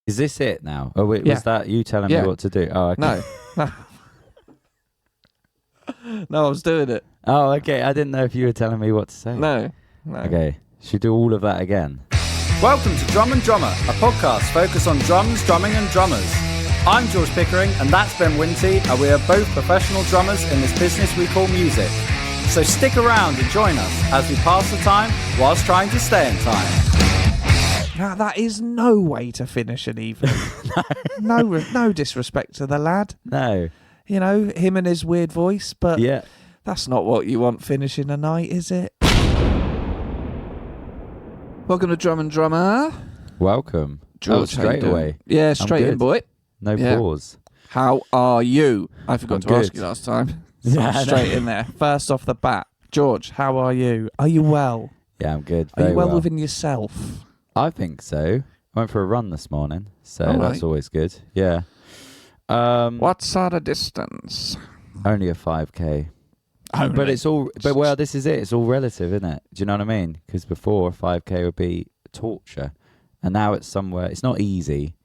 Is this it now? Oh, wait, Yeah. was that you telling me what to do? Oh, okay. No. No, I was doing it. Oh, okay. I didn't know if you were telling me what to say. No. Okay. Should we do all of that again? Welcome to Drum and Drummer, a podcast focused on drums, drumming and drummers. I'm George Pickering and that's Ben Winty, and we are both professional drummers in this business we call music. So stick around and join us as we pass the time whilst trying to stay in time. Now, that is no way to finish an evening. No disrespect to the lad. No. You know, him and his weird voice, but Yeah. that's not what you want finishing a night, is it? Welcome to Drum and Drummer. Welcome. George, straight how you doing? away. Yeah, straight in, good. boy. No Yeah. pause. How are you? I forgot I'm to ask good. you last time. So Yeah, I'm I straight know. in there. First off the bat, George, how are you? Are you well? Yeah, I'm good. Are Very you well within yourself? I think so. I went for a run this morning, so All that's right. always good. Yeah. What sort of distance? Only a 5K. But it's all. But well, this is it. It's all relative, isn't it? Do you know what I mean? Because before 5K would be torture, and now it's somewhere. It's not easy,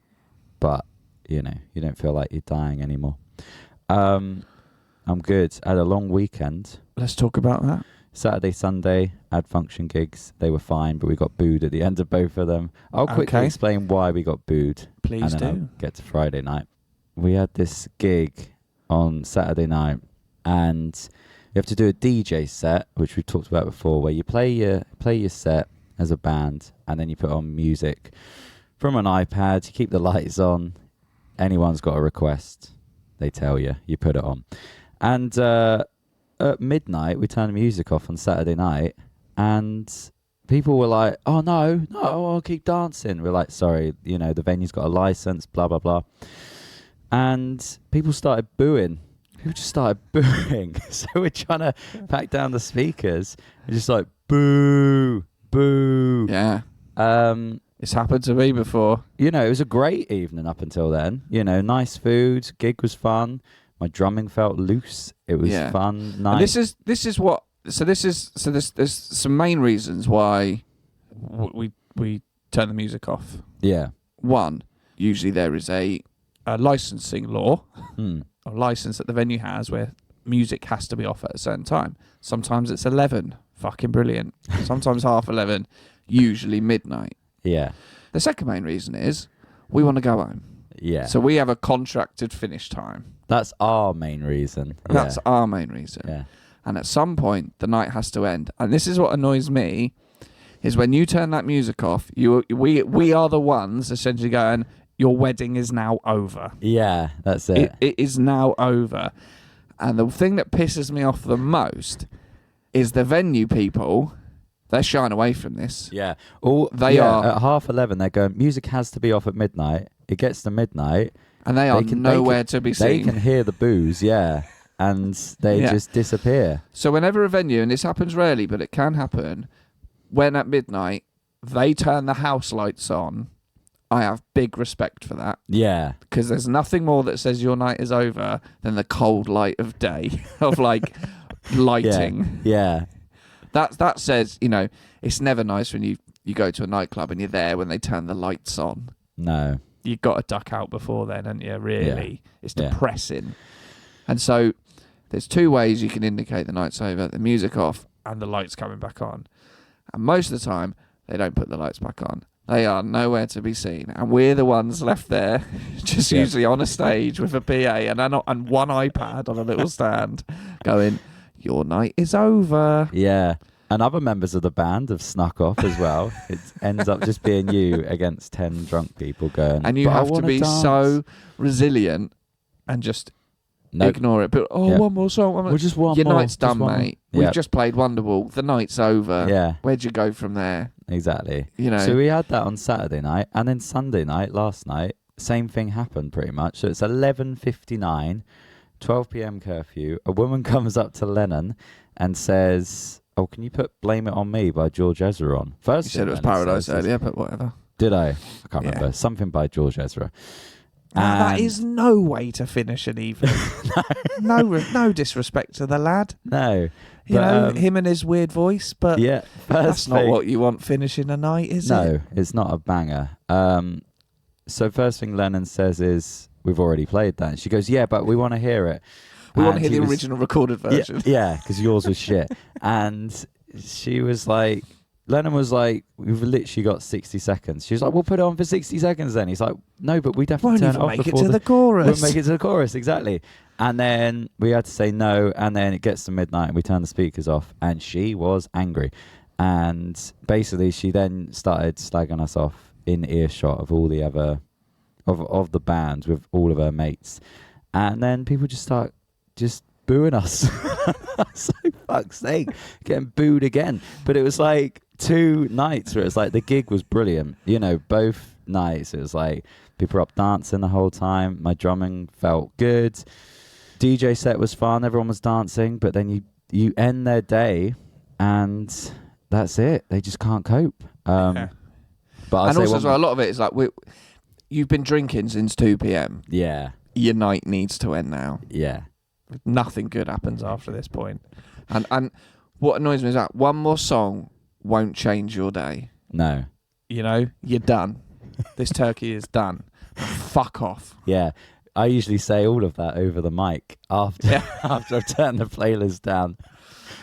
but you know, you don't feel like you're dying anymore. I'm good. I had a long weekend. Let's talk about that. Saturday, Sunday, had function gigs. They were fine, but we got booed at the end of both of them. I'll quickly Okay. explain why we got booed. Please and then do. I'll get to Friday night. We had this gig on Saturday night, and you have to do a DJ set, which we talked about before, where you play your set as a band, and then you put on music from an iPad. You keep the lights on. Anyone's got a request, they tell you. You put it on, and at midnight we turned the music off on Saturday night, and people were like, "Oh no, I'll keep dancing." We're like, "Sorry, you know the venue's got a license, blah blah blah," and people started booing. People just started booing. So we're trying to pack down the speakers. We're just like, boo, boo. Yeah. It's happened to me before. You know, it was a great evening up until then. You know, nice food, gig was fun. My drumming felt loose. It was fun. Nice. And this is what. So there's some main reasons why we turn the music off. Yeah. One, usually there is a licensing law. A license that the venue has where music has to be off at a certain time. Sometimes it's 11. Fucking brilliant. Sometimes 11:30. Usually midnight. Yeah. The second main reason is we want to go home. Yeah. So we have a contracted finish time. That's our main reason. That's our main reason. Yeah. And at some point, the night has to end. And this is what annoys me, is when you turn that music off, we are the ones essentially going, your wedding is now over. Yeah, that's it. It is now over. And the thing that pisses me off the most is the venue people, they're shying away from this. Yeah. They are. At 11:30, they're going, music has to be off at midnight. It gets to midnight. And they are nowhere to be They seen. can hear the boos, yeah. And they just disappear. So whenever a venue, and this happens rarely, but it can happen, when at midnight they turn the house lights on, I have big respect for that. Yeah. Because there's nothing more that says your night is over than the cold light of day, of like lighting. Yeah. That says, you know, it's never nice when you go to a nightclub and you're there when they turn the lights on. No. You've got to duck out before then, haven't you? Really. Yeah. It's depressing. And so there's two ways you can indicate the night's over: the music off and the lights coming back on. And most of the time, they don't put the lights back on. They are nowhere to be seen. And we're the ones left there, just usually on a stage with a PA and one iPad on a little stand going, your night is over. Yeah. And other members of the band have snuck off as well. It ends up just being you against 10 drunk people going, and you "But I have to wanna be dance." so resilient and just ignore it. But one more song. Well, just one Your more. night's done, Just one mate. more. We've just played Wonderwall. The night's over. Yeah. Where'd you go from there? Exactly. You know. So we had that on Saturday night, and then Sunday night, last night, same thing happened pretty much. So it's 11:59, 12 p.m. curfew. A woman comes up to Lennon and says, "Oh, can you put Blame It On Me by George Ezra on?" First, You said it was Lennon Paradise says, earlier, but whatever. Did I? I can't Yeah. remember. Something by George Ezra. Now, that And- is no way to finish an evening. No disrespect to the lad. No. You know, him and his weird voice, but yeah, that's not what you want finishing a night, is it? No, it's not a banger. So first thing Lennon says is, "We've already played that." And she goes, "Yeah, but we want to hear it. We want to And hear he the original recorded version. Yeah, because yours was shit." And she was like, Lennon was like, "We've literally got 60 seconds." She was like, "We'll put it on for 60 seconds then." He's like, "No, but we'd have to Won't turn it even off make it before to the chorus. We'll make it to the chorus, exactly." And then we had to say no, and then it gets to midnight and we turn the speakers off, and she was angry. And basically she then started slagging us off in earshot of all the other of the bands with all of her mates. And then people just start just booing us. So fuck's sake, getting booed again. But it was like 2 nights where it's like the gig was brilliant. You know, both nights it was like people were up dancing the whole time. My drumming felt good. DJ set was fun, everyone was dancing, but then you end their day and that's it. They just can't cope. Yeah. But And also as well, a lot of it is like you've been drinking since 2 p.m. Yeah. Your night needs to end now. Yeah. Nothing good happens after this point. And what annoys me is that one more song won't change your day. No. You know, you're done. This turkey is done. Fuck off. Yeah. I usually say all of that over the mic after I've turned the playlist down.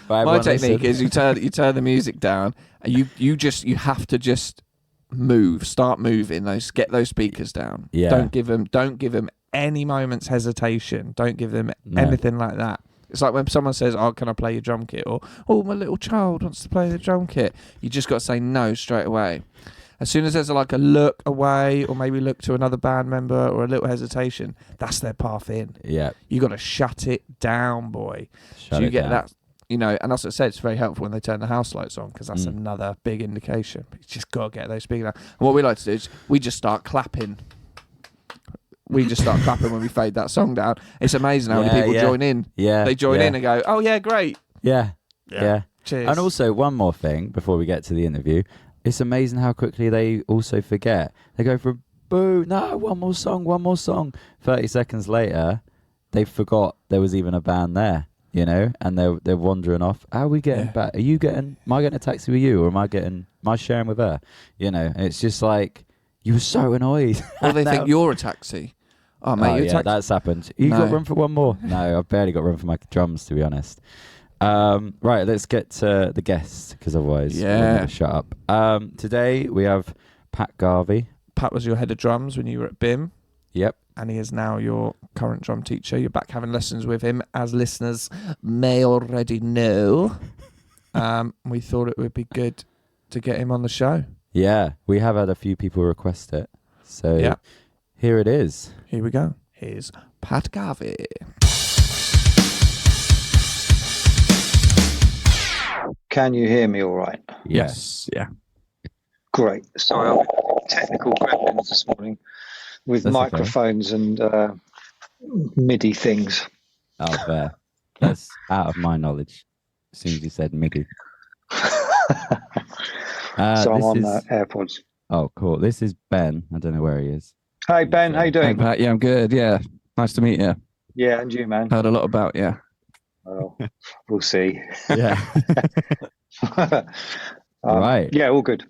Right, my technique is you turn the music down and you have to just start moving get those speakers down. Yeah. Don't give them any moment's hesitation. Don't give them anything like that. It's like when someone says, "Oh, can I play your drum kit?" Or, "Oh, my little child wants to play the drum kit." You just got to say no straight away. As soon as there's like a look away or maybe look to another band member or a little hesitation, that's their path in. Yeah. You got to shut it down, boy. So you get that, you know, and as I said, it's very helpful when they turn the house lights on because that's another big indication. You just got to get those speakers down. And what we like to do is we just start clapping. We just start clapping when we fade that song down. It's amazing how many people join in. Yeah. They join in and go, "Oh, yeah, great." Yeah. Cheers. And also, one more thing before we get to the interview. It's amazing how quickly they also forget. They go from, "Boo, no, one more song. 30 seconds later, they forgot there was even a band there, you know, and they're wandering off. How are we getting back? Am I getting a taxi with you or am I sharing with her? You know, and it's just like, you were so annoyed. Or they think you're a taxi. Oh, mate, you're a taxi. That's happened. You got room for one more? No, I've barely got room for my drums, to be honest. Right, let's get to the guests, because otherwise we're going to shut up. Today we have Pat Garvey. Pat was your head of drums when you were at BIMM. Yep. And he is now your current drum teacher. You're back having lessons with him, as listeners may already know. We thought it would be good to get him on the show. Yeah, we have had a few people request it. So here it is. Here we go. Here's Pat Garvey. Can you hear me all right? Yes. Yeah. Great. Sorry, I've had technical gremlins this morning with microphones and MIDI things. Oh, fair. That's out of my knowledge. As soon as you said MIDI. So I'm on AirPods. Oh, cool. This is Ben. I don't know where he is. Hey, Ben. How you doing? Hey, Pat. Yeah, I'm good. Yeah. Nice to meet you. Yeah, and you, man. Heard a lot about you. Well, we'll see. Yeah. Right. Yeah, all good.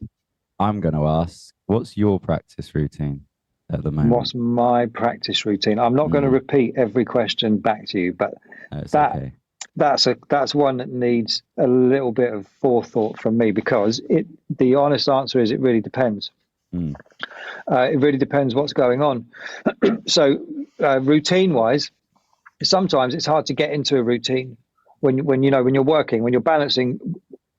I'm going to ask, what's your practice routine at the moment? What's my practice routine? I'm not going to repeat every question back to you, but okay. That's one that needs a little bit of forethought from me, because the honest answer is it really depends. It really depends what's going on. So routine wise, sometimes it's hard to get into a routine when you're working, when you're balancing,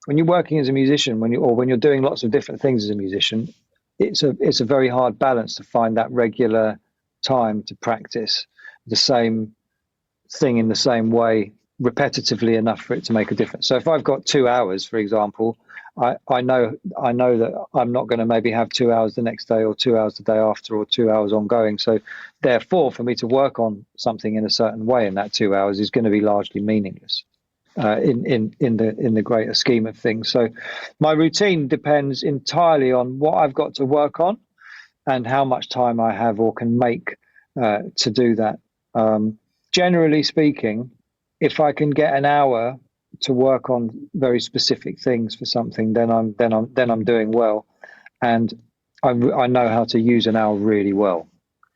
when you're working as a musician, when you're doing lots of different things as a musician. It's a very hard balance to find that regular time to practice the same thing in the same way repetitively enough for it to make a difference. So if I've got 2 hours, for example, I know that I'm not going to maybe have 2 hours the next day or 2 hours the day after or 2 hours ongoing. So therefore, for me to work on something in a certain way in that 2 hours is going to be largely meaningless in the greater scheme of things. So my routine depends entirely on what I've got to work on and how much time I have or can make to do that. Generally speaking, if I can get an hour to work on very specific things for something, then I'm doing well. And I know how to use an hour really well.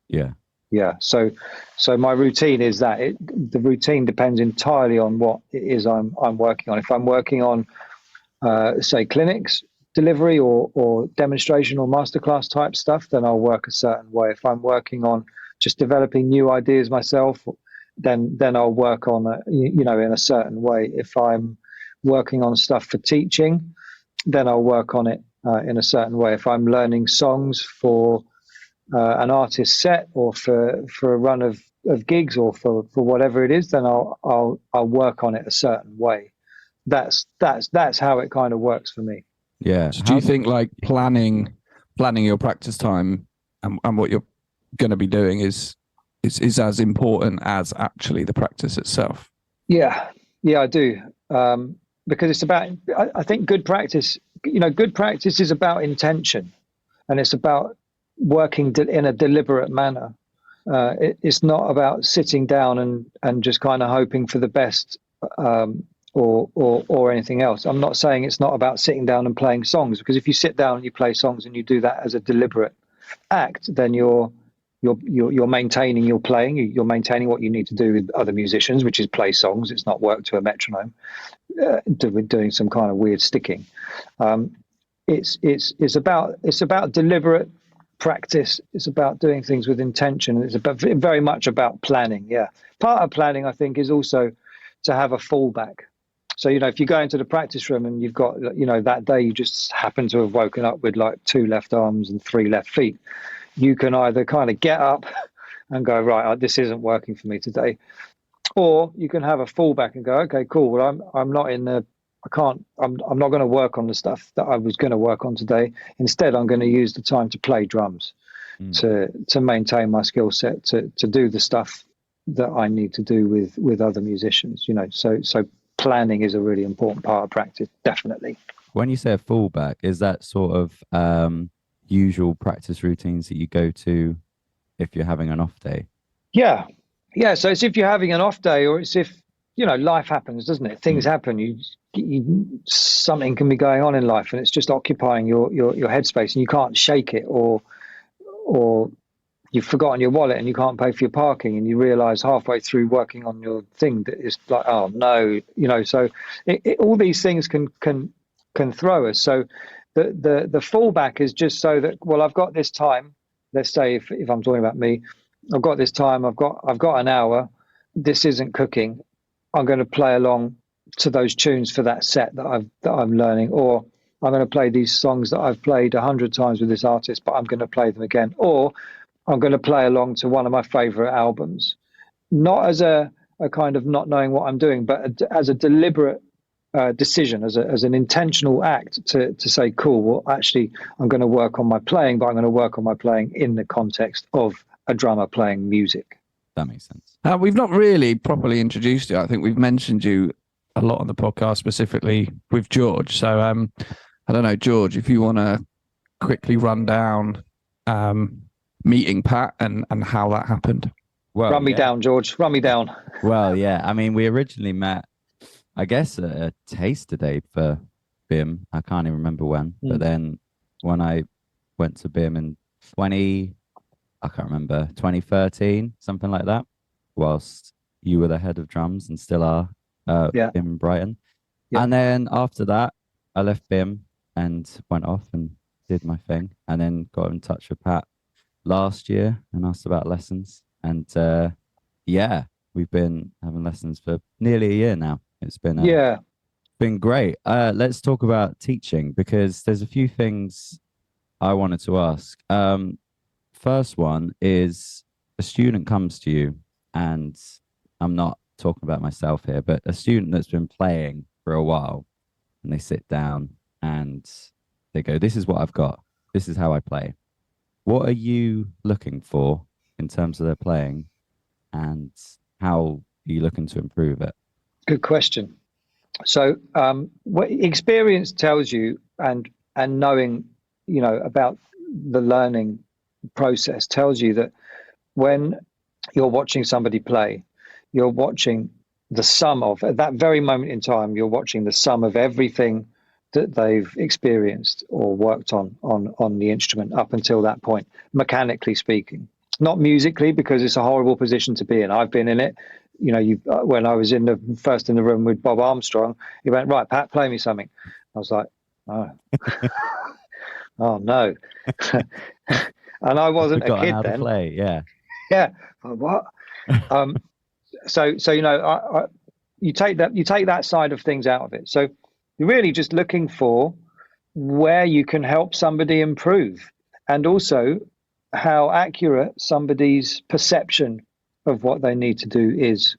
Yeah. Yeah. So my routine is that the routine depends entirely on what it is I'm working on. If I'm working on, say, clinics, delivery or demonstration or masterclass type stuff, then I'll work a certain way. If I'm working on just developing new ideas myself, then I'll work on in a certain way. If I'm working on stuff for teaching, then I'll work on it in a certain way. If I'm learning songs for an artist set or for a run of gigs or for whatever it is, then I'll work on it a certain way. That's how it kind of works for me. Yeah. So do you think like planning your practice time and what you're going to be doing is as important as actually the practice itself? Yeah, I do. Because it's about, I think good practice is about intention, and it's about working in a deliberate manner. It's not about sitting down and just kind of hoping for the best, or anything else. I'm not saying it's not about sitting down and playing songs, because if you sit down and you play songs and you do that as a deliberate act, then you're maintaining your playing. You're maintaining what you need to do with other musicians, which is play songs. It's not work to a metronome, doing some kind of weird sticking. It's about deliberate practice. It's about doing things with intention. It's very much about planning. Yeah, part of planning, I think, is also to have a fallback. So, if you go into the practice room and you've got, that day you just happen to have woken up with like 2 left arms and 3 left feet, you can either kind of get up and go, right, this isn't working for me today, or you can have a fallback and go, okay, cool. Well, I'm not going to work on the stuff that I was going to work on today. Instead, I'm going to use the time to play drums, to maintain my skill set, to do the stuff that I need to do with other musicians. So planning is a really important part of practice, definitely. When you say a fallback, is that sort of usual practice routines that you go to if you're having an off day? Yeah. So it's if you're having an off day, or it's if, life happens, doesn't it? Things happen. You something can be going on in life and it's just occupying your headspace and you can't shake it, or you've forgotten your wallet and you can't pay for your parking, and you realize halfway through working on your thing that it's like, oh no, so all these things can throw us. So the fallback is just so that, well, I've got this time. Let's say if I'm talking about me, I've got this time, I've got an hour, this isn't cooking, I'm going to play along to those tunes for that set that I'm learning, or I'm going to play these songs that I've played 100 times with this artist, but I'm going to play them again, or I'm going to play along to one of my favorite albums, not as a kind of not knowing what I'm doing, but as a deliberate decision, as an intentional act to say, cool, well, actually, I'm going to work on my playing, but I'm going to work on my playing in the context of a drummer playing music. That makes sense. We've not really properly introduced you. I think we've mentioned you a lot on the podcast, specifically with George. So I don't know, George, if you want to quickly run down meeting Pat and how that happened. Well, run me down, George. Run me down. Well, yeah. I mean, we originally met, I guess, a taster day for BIMM. I can't even remember when. But then when I went to BIMM in 2013, something like that, whilst you were the head of drums and still are in Brighton. Yeah. And then after that, I left BIMM and went off and did my thing, and then got in touch with Pat last year and asked about lessons. And we've been having lessons for nearly a year now. It's been been great. Let's talk about teaching, because there's a few things I wanted to ask. First one is, a student comes to you, and I'm not talking about myself here, but a student that's been playing for a while, and they sit down and they go, this is what I've got, this is how I play. What are you looking for in terms of their playing, and how are you looking to improve it? Good question. So what experience tells you, and knowing, about the learning process tells you that when you're watching somebody play, you're watching the sum of, at that very moment in time, you're watching the sum of everything that they've experienced or worked on the instrument up until that point, mechanically speaking. Not musically, because it's a horrible position to be in. I've been in it. You know, when I was first in the room with Bob Armstrong, he went, "Right, Pat, play me something." I was like, "Oh, oh no." And I wasn't a kid then. Play, yeah. Yeah. What? So you know, you take that side of things out of it. So you're really just looking for where you can help somebody improve, and also how accurate somebody's perception of what they need to do is,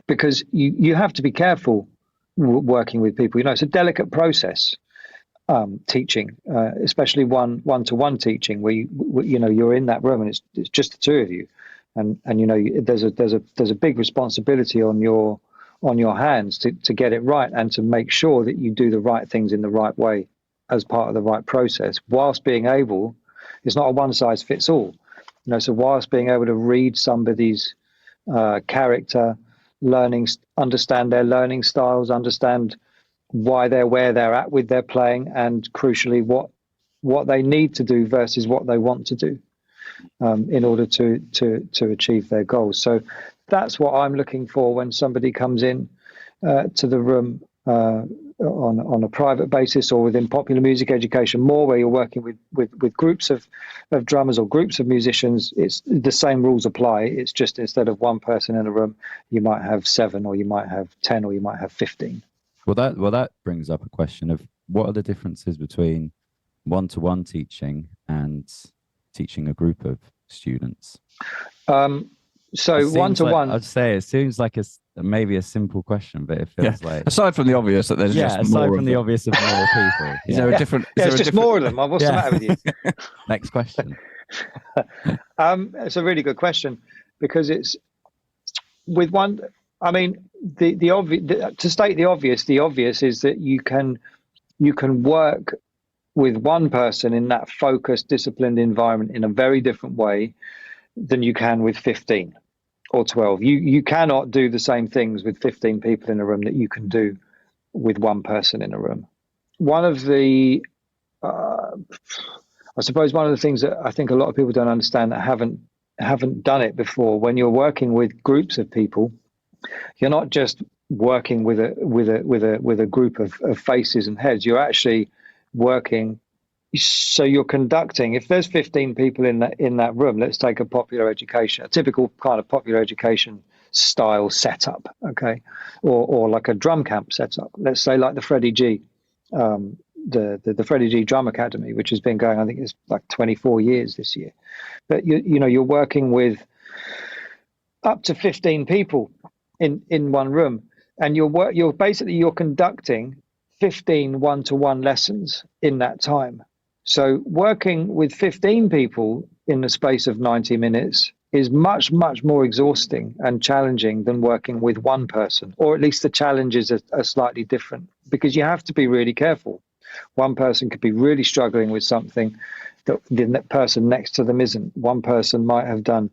because you have to be careful working with people. You know, it's a delicate process. Teaching, especially one-to-one teaching, where you know, you're in that room and it's just the two of you, and you know, there's a big responsibility on your hands to get it right, and to make sure that you do the right things in the right way as part of the right process, whilst being able, it's not a one size fits all, you know, so whilst being able to read somebody's character, understand their learning styles, understand why they're where they're at with their playing, and crucially what they need to do versus what they want to do in order to achieve their goals. So that's what I'm looking for when somebody comes in to the room on a private basis, or within popular music education more, where you're working with groups of drummers or groups of musicians. It's the same rules apply. It's just instead of one person in a room, you might have 7, or you might have 10, or you might have 15. Well, that brings up a question of what are the differences between one-to-one teaching and teaching a group of students? So one-to-one, I'd say it seems like maybe a simple question, but it feels like, aside from the obvious that there's just more aside from the obvious of more people. Is there a different? It's just more of them. What's the matter with you? Next question. It's a really good question, because it's with one. I mean, the obvious. To state the obvious is that you can work with one person in that focused, disciplined environment in a very different way than you can with 15 or 12. You cannot do the same things with 15 people in a room that you can do with one person in a room. One of the, I suppose one of the things that I think a lot of people don't understand, that haven't done it before, when you're working with groups of people, you're not just working with a group of faces and heads. You're actually working. So you're conducting, if there's 15 people in that room, let's take a typical kind of popular education style setup, okay, or like a drum camp setup. Let's say like the Freddie G, the Freddie G Drum Academy, which has been going, I think it's like 24 years this year. But you know, you're working with up to 15 people in one room, and you're conducting 15 one-to-one lessons in that time. So working with 15 people in the space of 90 minutes is much, much more exhausting and challenging than working with one person, or at least the challenges are slightly different, because you have to be really careful. One person could be really struggling with something that the person next to them isn't. One person might have done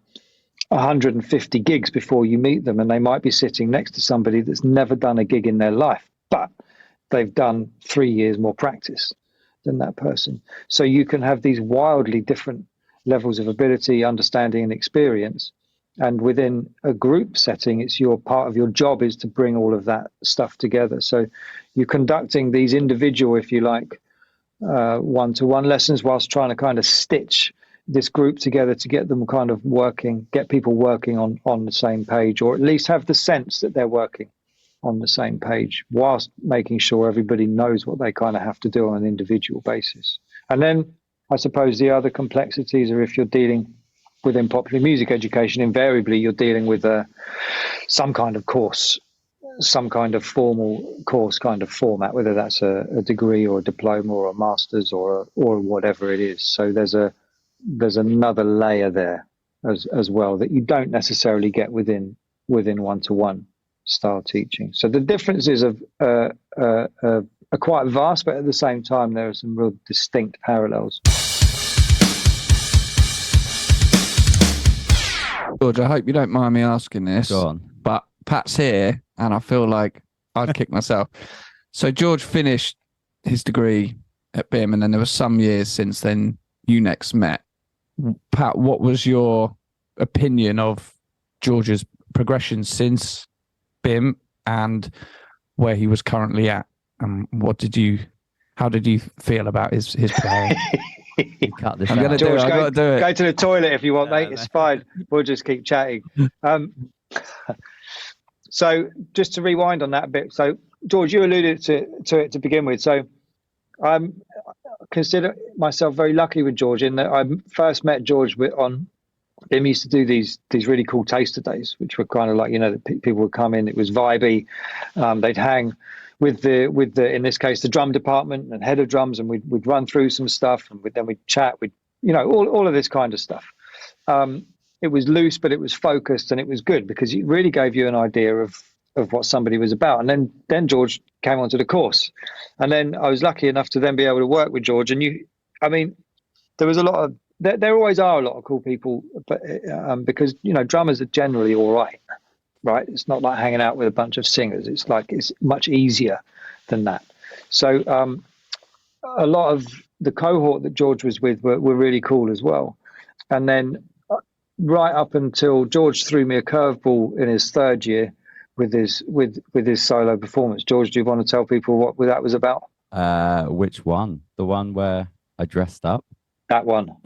150 gigs before you meet them, and they might be sitting next to somebody that's never done a gig in their life, but they've done 3 years more practice than that person. So you can have these wildly different levels of ability, understanding, and experience. And within a group setting, it's part of your job is to bring all of that stuff together. So you're conducting these individual, if you like, one-to-one lessons, whilst trying to kind of stitch this group together to get them kind of working, get people working on the same page, or at least have the sense that they're working on the same page, whilst making sure everybody knows what they kind of have to do on an individual basis. And then I suppose the other complexities are, if you're dealing within popular music education, invariably you're dealing with some kind of course, some kind of formal course kind of format, whether that's a degree or a diploma or a master's or whatever it is. So there's another layer there as well that you don't necessarily get within one-to-one style teaching. So the differences are quite vast, but at the same time there are some real distinct parallels. George, I hope you don't mind me asking this. Go on. But Pat's here, and I feel like I'd kick myself. So George finished his degree at BIMM, and then there were some years since then you next met. Pat, what was your opinion of George's progression since BIMM and where he was currently at? And how did you feel about his playing? Cut this I'm going to do it. I've got to do it. Go to the toilet if you want, mate. It's fine. We'll just keep chatting. So just to rewind on that a bit. So George, you alluded to it to begin with. So I consider myself very lucky with George in that I first met George on BIMM. Used to do these really cool taster days, which were kind of like, people would come in. It was vibey. They'd hang with the in this case the drum department and head of drums, and we'd run through some stuff, and then we'd chat. All of this kind of stuff. It was loose, but it was focused, and it was good because it really gave you an idea of what somebody was about. And then George came onto the course, and then I was lucky enough to then be able to work with George. And there was a lot of there always are a lot of cool people, but because drummers are generally all right. Right, it's not like hanging out with a bunch of singers. It's much easier than that. So a lot of the cohort that George was with were really cool as well. And then right up until George threw me a curveball in his third year with his solo performance. George, do you want to tell people what that was about? Which one? The one where I dressed up? That one.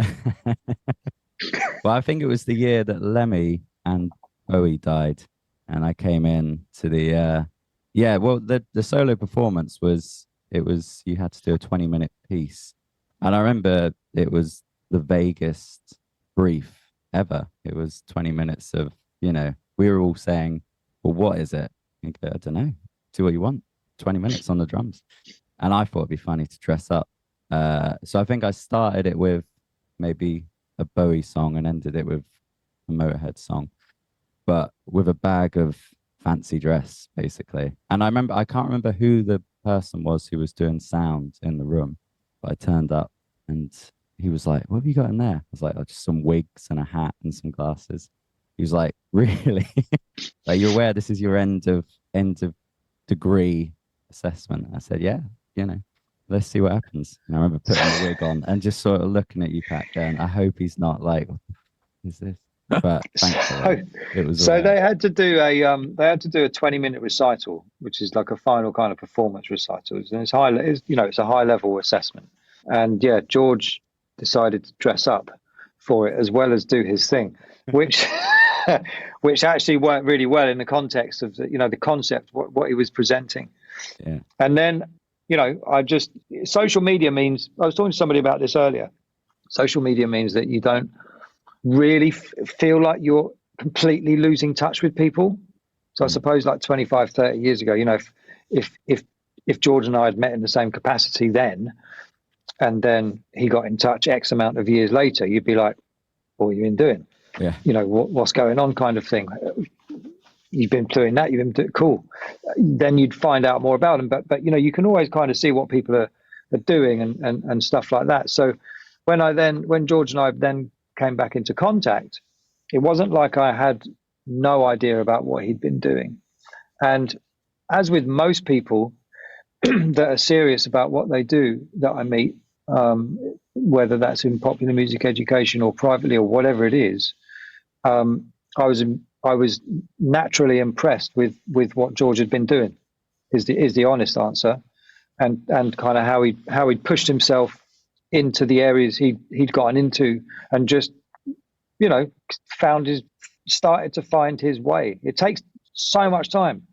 Well, I think it was the year that Lemmy and Bowie died. And I came in to the the solo performance was you had to do a 20-minute piece. And I remember it was the vaguest brief ever. It was 20 minutes of, we were all saying, well, what is it? I don't know. Do what you want. 20 minutes on the drums. And I thought it'd be funny to dress up. So I think I started it with maybe a Bowie song and ended it with a Motorhead song, but with a bag of fancy dress, basically. And I can't remember who the person was who was doing sound in the room, but I turned up and he was like, what have you got in there? I was like, oh, just some wigs and a hat and some glasses. He was like, really? Like, you're aware this is your end of degree assessment? I said, yeah, let's see what happens. And I remember putting the wig on and just sort of looking at you, Pat, going, I hope he's not like, what the f- is this? But thankfully, it was. So they had to do a 20-minute recital, which is like a final kind of performance recital, and it's a high level assessment. And yeah, George decided to dress up for it as well as do his thing, which actually worked really well in the context of the concept, what he was presenting. Yeah. And then social media means, I was talking to somebody about this earlier. Social media means that you don't really feel like you're completely losing touch with people. So I suppose like 25, 30 years ago, if George and I had met in the same capacity then, and then he got in touch X amount of years later, you'd be like, what have you been doing? Yeah. What's going on kind of thing. You've been doing that, you've been doing cool. Then you'd find out more about them. But you can always kind of see what people are doing and stuff like that. So when George and I then came back into contact, it wasn't like I had no idea about what he'd been doing. And as with most people that are serious about what they do that I meet, whether that's in popular music education or privately or whatever it is, I was naturally impressed with what George had been doing, is the honest answer, and kind of how he'd pushed himself into the areas he'd gotten into, and just started to find his way. It takes so much time,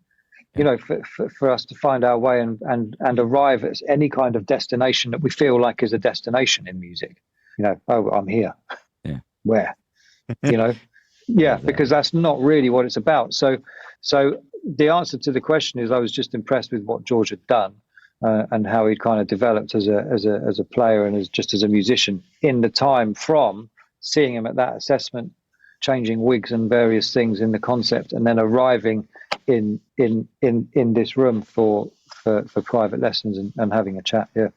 for us to find our way and arrive at any kind of destination that we feel like is a destination in music. Oh, I'm here. Yeah. Where? Yeah, because that's not really what it's about. So the answer to the question is I was just impressed with what George had done. And how he'd kind of developed as a player and as a musician in the time from seeing him at that assessment, changing wigs and various things in the concept, and then arriving in this room for private lessons and having a chat. Yeah.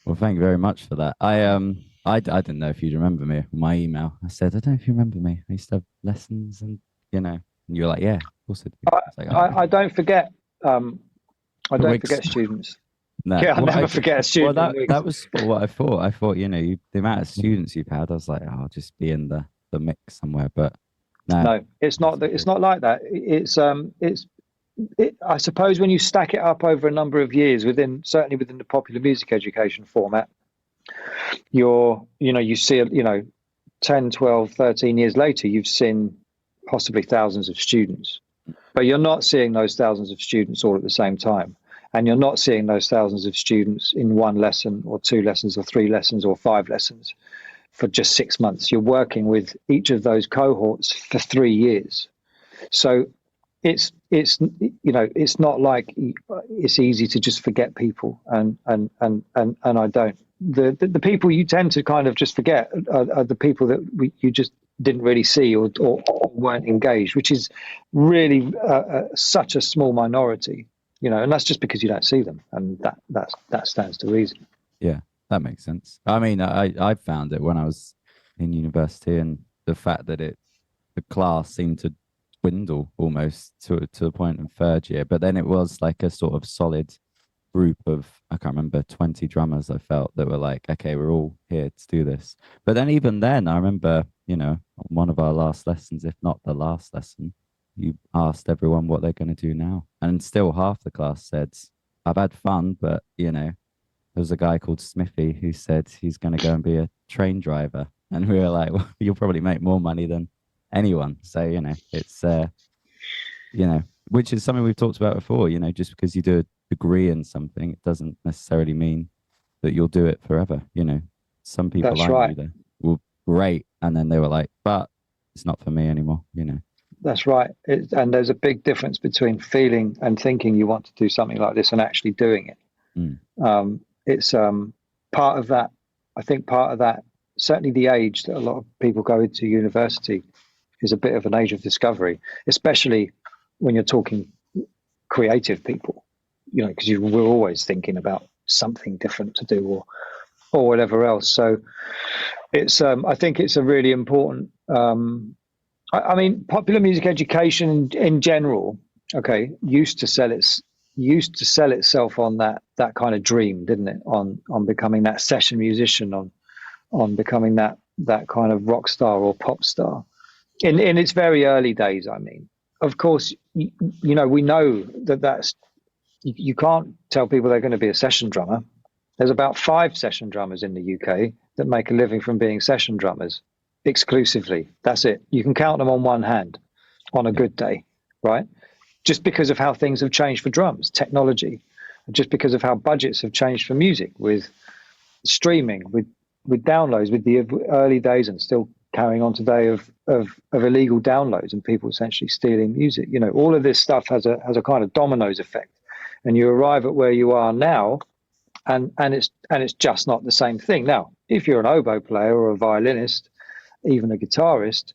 Well, thank you very much for that. I didn't know if you'd remember me. My email, I said, I don't know if you remember me. I used to have lessons, and and you were like, yeah, of course I do. I don't forget. I don't forget students. No. Yeah, I'll Well, never forget a student. Well, in weeks. that was what I thought. I thought, the amount of students you've had, I was like, oh, I'll just be in the mix somewhere. But No, it's not. It's not like that. I suppose when you stack it up over a number of years, certainly within the popular music education format, you see, 10, 12, 13 years later, you've seen possibly thousands of students, but you're not seeing those thousands of students all at the same time. And you're not seeing those thousands of students in one lesson or two lessons or three lessons or five lessons for just 6 months. You're working with each of those cohorts for 3 years. So it's not like it's easy to just forget people, and I don't. The people you tend to kind of just forget are the people that you just didn't really see or weren't engaged, which is really such a small minority, and that's just because you don't see them, and that stands to reason. Yeah, that makes sense. I mean, I found it when I was in university, and the fact that the class seemed to dwindle almost to the point in third year, but then it was like a sort of solid group of, I can't remember, 20 drummers. I felt that were like, okay, we're all here to do this. But then even then, I remember, on one of our last lessons, if not the last lesson, you asked everyone what they're going to do now, and still half the class said, I've had fun, but there was a guy called Smithy who said he's going to go and be a train driver, and we were like, well, you'll probably make more money than anyone. So it's which is something we've talked about before. Just because you do a degree in something, it doesn't necessarily mean that you'll do it forever. Some people That's like right. you there were great, and then they were like, but it's not for me anymore. That's right. And there's a big difference between feeling and thinking you want to do something like this and actually doing it. It's part of that. I think part of that, certainly the age that a lot of people go into university, is a bit of an age of discovery, especially when you're talking creative people, because we're always thinking about something different to do or whatever else. So it's I think it's a really important. I mean, popular music education in general, used to sell itself on that kind of dream, didn't it? On becoming that session musician, on becoming that kind of rock star or pop star. In its very early days, I mean, of course, we know that's you can't tell people they're going to be a session drummer. There's about 5 session drummers in the UK that make a living from being session drummers exclusively. That's it. You can count them on one hand on a good day, right? Just because of how things have changed for drums, technology, just because of how budgets have changed for music, with streaming, with downloads, with the early days and still carrying on today of illegal downloads and people essentially stealing music. All of this stuff has a kind of dominoes effect, and you arrive at where you are now, and it's just not the same thing. Now, if you're an oboe player or a violinist, even a guitarist,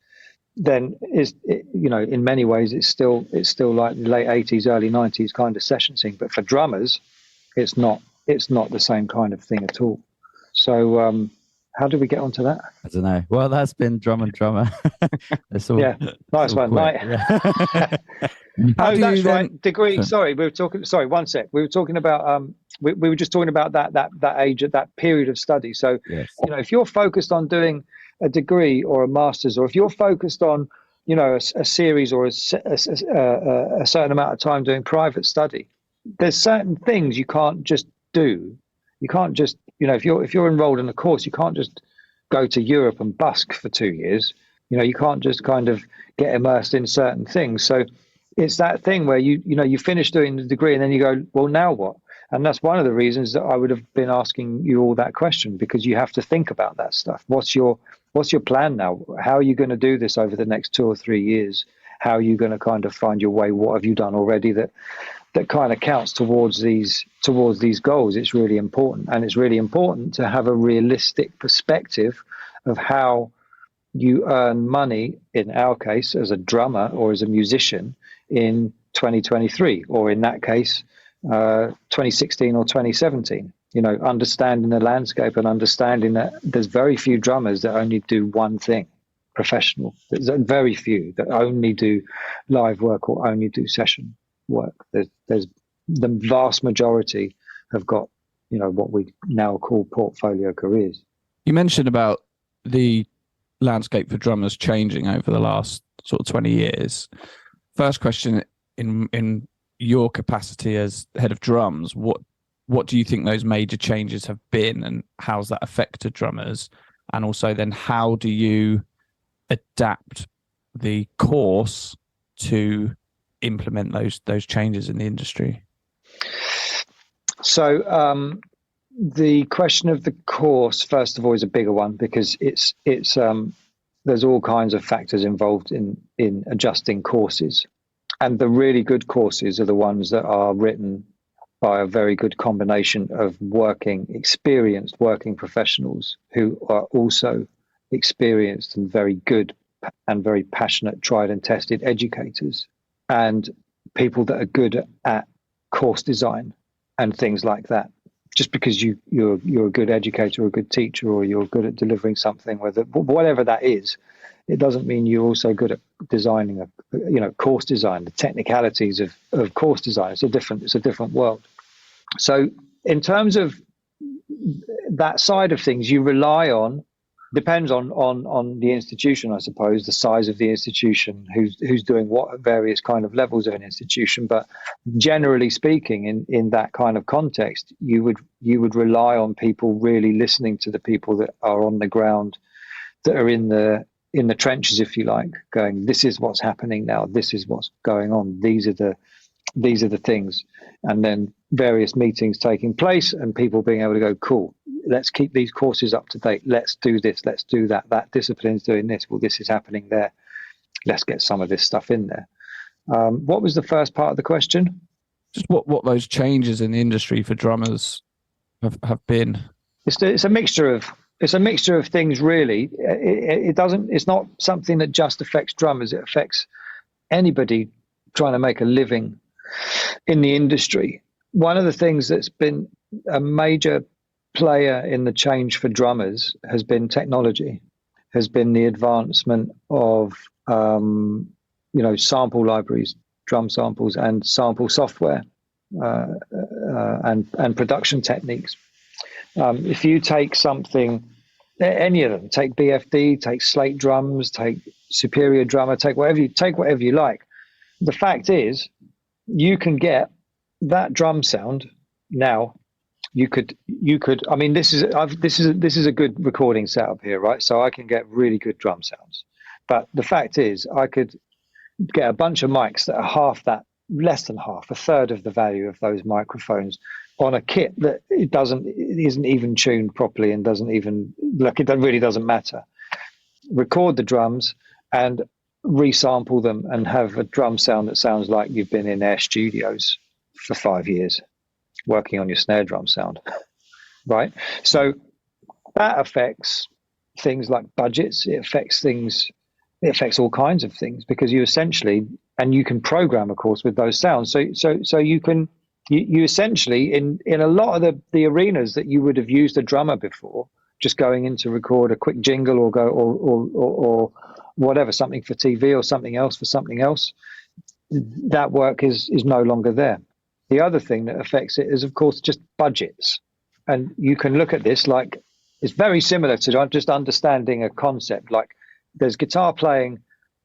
then in many ways it's still like the late 80s, early 90s kind of session scene. But for drummers, it's not the same kind of thing at all. So how did we get onto that? I don't know. Well, that's been Drum and Drummer. Yeah, nice one. Yeah. Oh, that's right. Degree. Sorry, we were talking. Sorry, one sec. We were talking about. We were just talking about that age, at that period of study. So, yes. If you're focused on doing a degree or a master's, or if you're focused on, a series or a certain amount of time doing private study, there's certain things you can't just do. You can't just, if you're enrolled in a course, you can't just go to Europe and busk for 2 years. You can't just kind of get immersed in certain things. So it's that thing where you finish doing the degree and then you go, well, now what? And that's one of the reasons that I would have been asking you all that question, because you have to think about that stuff. What's your plan now? How are you going to do this over the next 2 or 3 years? How are you going to kind of find your way? What have you done already that kind of counts towards these goals? It's really important. And it's really important to have a realistic perspective of how you earn money, in our case, as a drummer or as a musician in 2023, or in that case, 2016 or 2017. Understanding the landscape and understanding that there's very few drummers that only do one thing professional. There's very few that only do live work or only do session work. There's the vast majority have got what we now call portfolio careers. You mentioned about the landscape for drummers changing over the last sort of 20 years. First question, in your capacity as head of drums, what do you think those major changes have been, and how's that affected drummers? And also then, how do you adapt the course to implement those changes in the industry? So the question of the course, first of all, is a bigger one, because it's there's all kinds of factors involved in adjusting courses, and the really good courses are the ones that are written by a very good combination of experienced working professionals who are also experienced and very good and very passionate, tried and tested educators, and people that are good at course design and things like that. Just because you're a good educator or a good teacher, or you're good at delivering something, whatever that is, it doesn't mean you're also good at designing course design, the technicalities of course design. It's a different world. So in terms of that side of things, you rely on, depends on the institution, I suppose, the size of the institution, who's doing what at various kind of levels of an institution. But generally speaking, in that kind of context, you would rely on people really listening to the people that are on the ground, that are in the trenches, if you like, going, this is what's happening now, this is what's going on, these are the things, and then various meetings taking place and people being able to go, cool, let's keep these courses up to date, let's do this, let's do that, that discipline's doing this, well, this is happening there, let's get some of this stuff in there. What was the first part of the question? Just what those changes in the industry for drummers have been. It's a mixture of things, really. It's not something that just affects drummers, it affects anybody trying to make a living in the industry. One of the things that's been a major player in the change for drummers has been technology, has been the advancement of sample libraries, drum samples, and sample software, and production techniques. If you take something, any of them, take BFD, take Slate drums, take Superior Drummer, take whatever you like. The fact is, you can get that drum sound now. You could. I mean, this is a good recording setup here, right? So I can get really good drum sounds. But the fact is, I could get a bunch of mics that are half that, less than half, a third of the value of those microphones on a kit that isn't even tuned properly and doesn't even look. It really doesn't matter. Record the drums and resample them and have a drum sound that sounds like you've been in Air Studios for 5 years working on your snare drum sound, right? So that affects things like budgets. It affects all kinds of things, because you essentially, and you can program, of course, with those sounds. So you essentially, in a lot of the arenas that you would have used a drummer before, just going in to record a quick jingle or whatever, something for TV or something else for something else, that work is no longer there. The other thing that affects it is, of course, just budgets. And you can look at this like, it's very similar to just understanding a concept. Like, there's guitar playing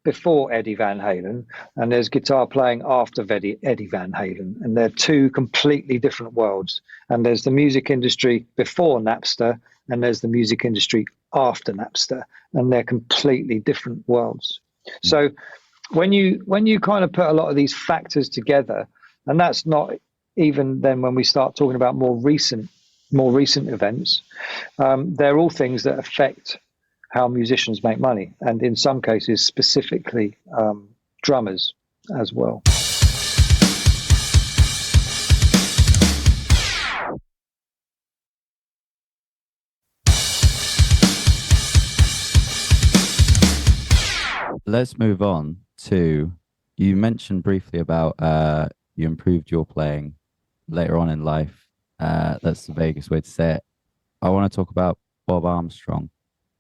before Eddie Van Halen and there's guitar playing after Eddie Van Halen, and they're two completely different worlds. And there's the music industry before Napster and there's the music industry after Napster, and they're completely different worlds. So when you kind of put a lot of these factors together, and that's not even then when we start talking about more recent events, they're all things that affect how musicians make money, and in some cases specifically drummers as well. Let's move on to, you mentioned briefly about you improved your playing later on in life. That's the vaguest way to say it. I want to talk about Bob Armstrong,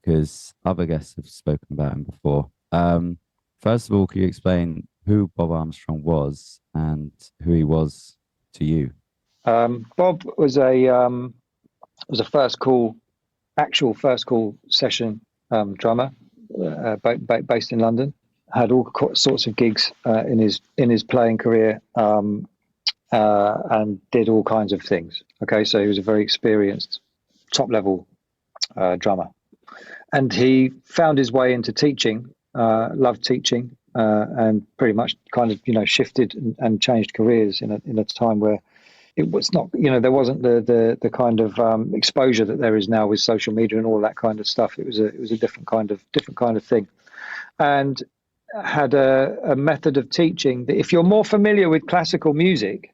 because other guests have spoken about him before. First of all, can you explain who Bob Armstrong was and who he was to you? Bob was a was a actual first call session drummer based in London. Had all sorts of gigs in his playing career, and did all kinds of things. Okay, so he was a very experienced, top level drummer, and he found his way into teaching. Loved teaching, and pretty much kind of shifted and changed careers in a time where it was not, there wasn't the kind of exposure that there is now with social media and all that kind of stuff. It was a different kind of thing, and had a method of teaching that, if you're more familiar with classical music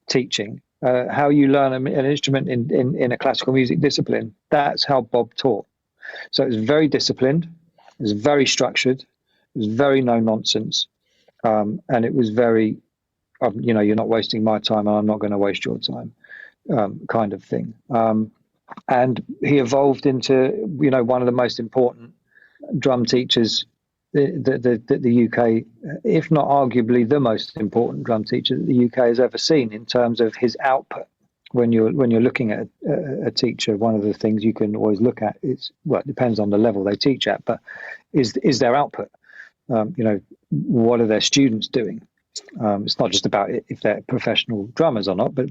teaching, how you learn an instrument in a classical music discipline, that's how Bob taught. So it was very disciplined, it was very structured, it was very no nonsense, and it was very, you're not wasting my time and I'm not going to waste your time, kind of thing. And he evolved into, one of the most important drum teachers the UK, if not arguably the most important drum teacher that the UK has ever seen in terms of his output. When you're looking at a teacher, one of the things you can always look at is, well, it depends on the level they teach at, but is their output. What are their students doing? It's not just about if they're professional drummers or not, but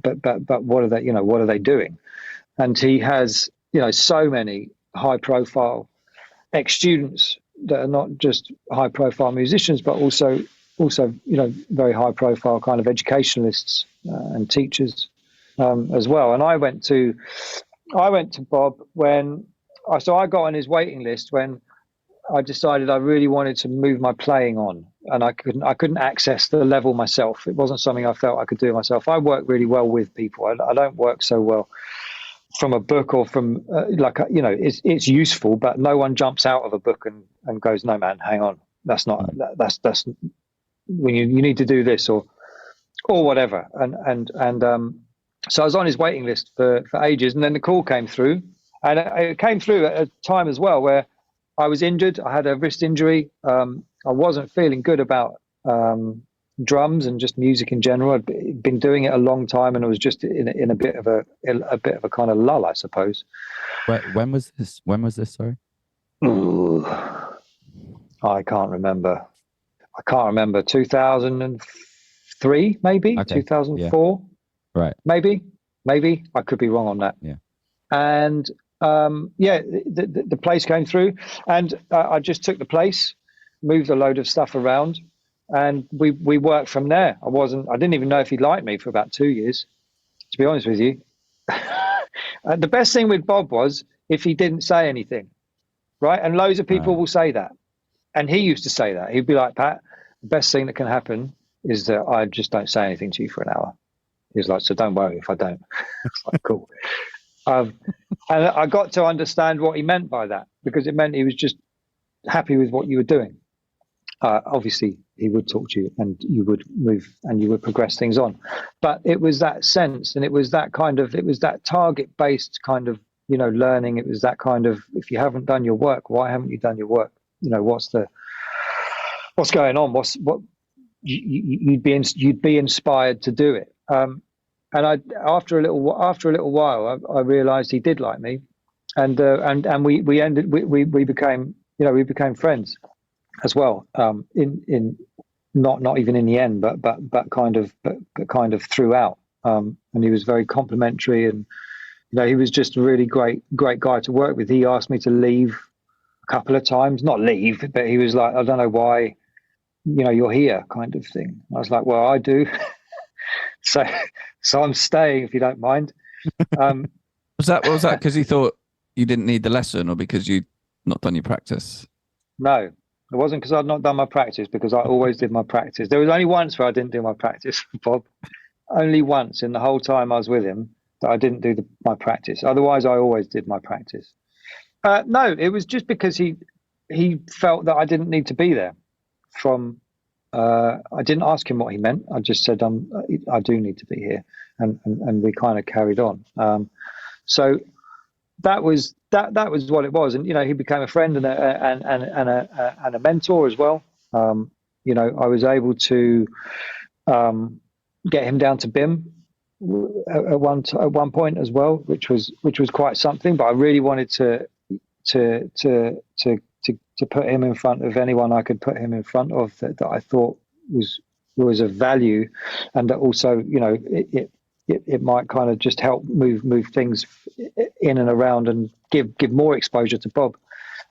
what are they doing? And he has, so many high profile ex-students that are not just high profile musicians, but also very high profile kind of educationalists and teachers as well. And I went to Bob when I got on his waiting list when I decided I really wanted to move my playing on, and I couldn't access the level myself. It wasn't something I felt I could do myself. I work really well with people. I don't work so well from a book or from it's useful, but no one jumps out of a book and goes, no man, hang on, that's not that's when you need to do this or whatever. And so I was on his waiting list for ages, and then the call came through, and it came through at a time as well where I was injured. I had a wrist injury. I wasn't feeling good about drums and just music in general. I'd been doing it a long time, and I was just in a bit of a kind of lull, I suppose. When was this? Sorry. Ooh, I can't remember. 2003, maybe. Okay. 2004. Yeah. Right. Maybe. I could be wrong on that. Yeah. And the place came through, and I just took the place, moved a load of stuff around, and we worked from there. I didn't even know if he liked me for about 2 years, to be honest with you. The best thing with Bob was if he didn't say anything, right? And loads of people will say that. And he used to say that. He'd be like, Pat, the best thing that can happen is that I just don't say anything to you for an hour. He was like, so don't worry if I don't. It's like, cool. And I got to understand what he meant by that, because it meant he was just happy with what you were doing. Obviously, he would talk to you, and you would move, and you would progress things on. But it was that sense, and it was that target-based kind of, learning. It was that kind of, if you haven't done your work, why haven't you done your work? What's going on? You'd be inspired to do it. And after a little while, I realised he did like me, and we became friends as well. In not even in the end, but kind of throughout. And he was very complimentary, and he was just a really great guy to work with. He asked me to leave a couple of times, not leave, but he was like, I don't know why, you're here, kind of thing. I was like, well, I do. So I'm staying, if you don't mind. Was that because he thought you didn't need the lesson, or because you'd not done your practice? No, it wasn't because I'd not done my practice, because I always did my practice. There was only once where I didn't do my practice, Bob. Only once in the whole time I was with him that I didn't do my practice. Otherwise, I always did my practice. No, it was just because he felt that I didn't need to be there. I didn't ask him what he meant. I just said, I do need to be here, and we kind of carried on. So that was what it was, and he became a friend and a mentor as well. I was able to get him down to BIMM at one point as well, which was quite something. But I really wanted to put him in front of anyone I could put him in front of that I thought was of value, and that also, it might kind of just help move things in and around and give more exposure to Bob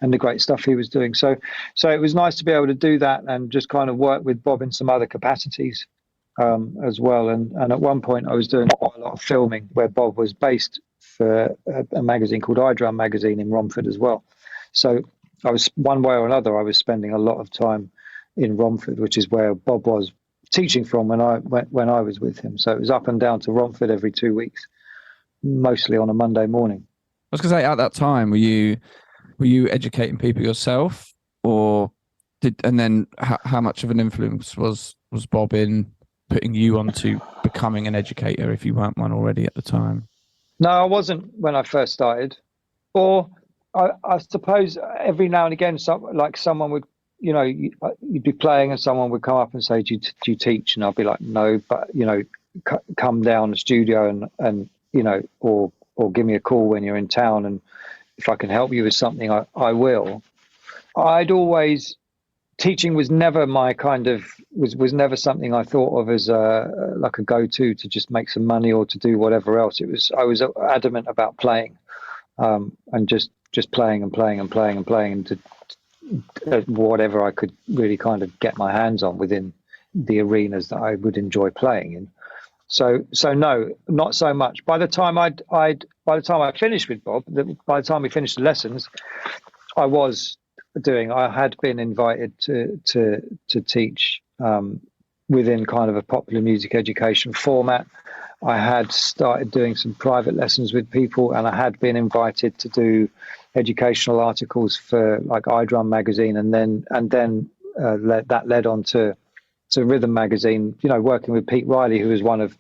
and the great stuff he was doing. So it was nice to be able to do that and just kind of work with Bob in some other capacities as well. And at one point I was doing quite a lot of filming where Bob was based for a magazine called iDrum magazine in Romford as well. So I was, one way or another, I was spending a lot of time in Romford, which is where Bob was teaching from when I was with him. So it was up and down to Romford every 2 weeks, mostly on a Monday morning. I was going to say, at that time, were you educating people yourself, or and then how much of an influence was Bob in putting you onto becoming an educator if you weren't one already at the time? No, I wasn't when I first started. Or I suppose every now and again, someone would, you'd be playing and someone would come up and say, do you teach? And I'll be like, no, but, come down the studio and or give me a call when you're in town. And if I can help you with something, I will. Teaching was never my kind of, was never something I thought of as like a go-to to just make some money or to do whatever else. I was adamant about playing and just playing and playing and playing and playing and to whatever I could really kind of get my hands on within the arenas that I would enjoy playing in. So no, not so much. By the time I finished with Bob, by the time we finished the lessons, I had been invited to teach within kind of a popular music education format. I had started doing some private lessons with people, and I had been invited to do educational articles for like iDrum magazine, and then that led on to Rhythm magazine, working with Pete Riley, who was one of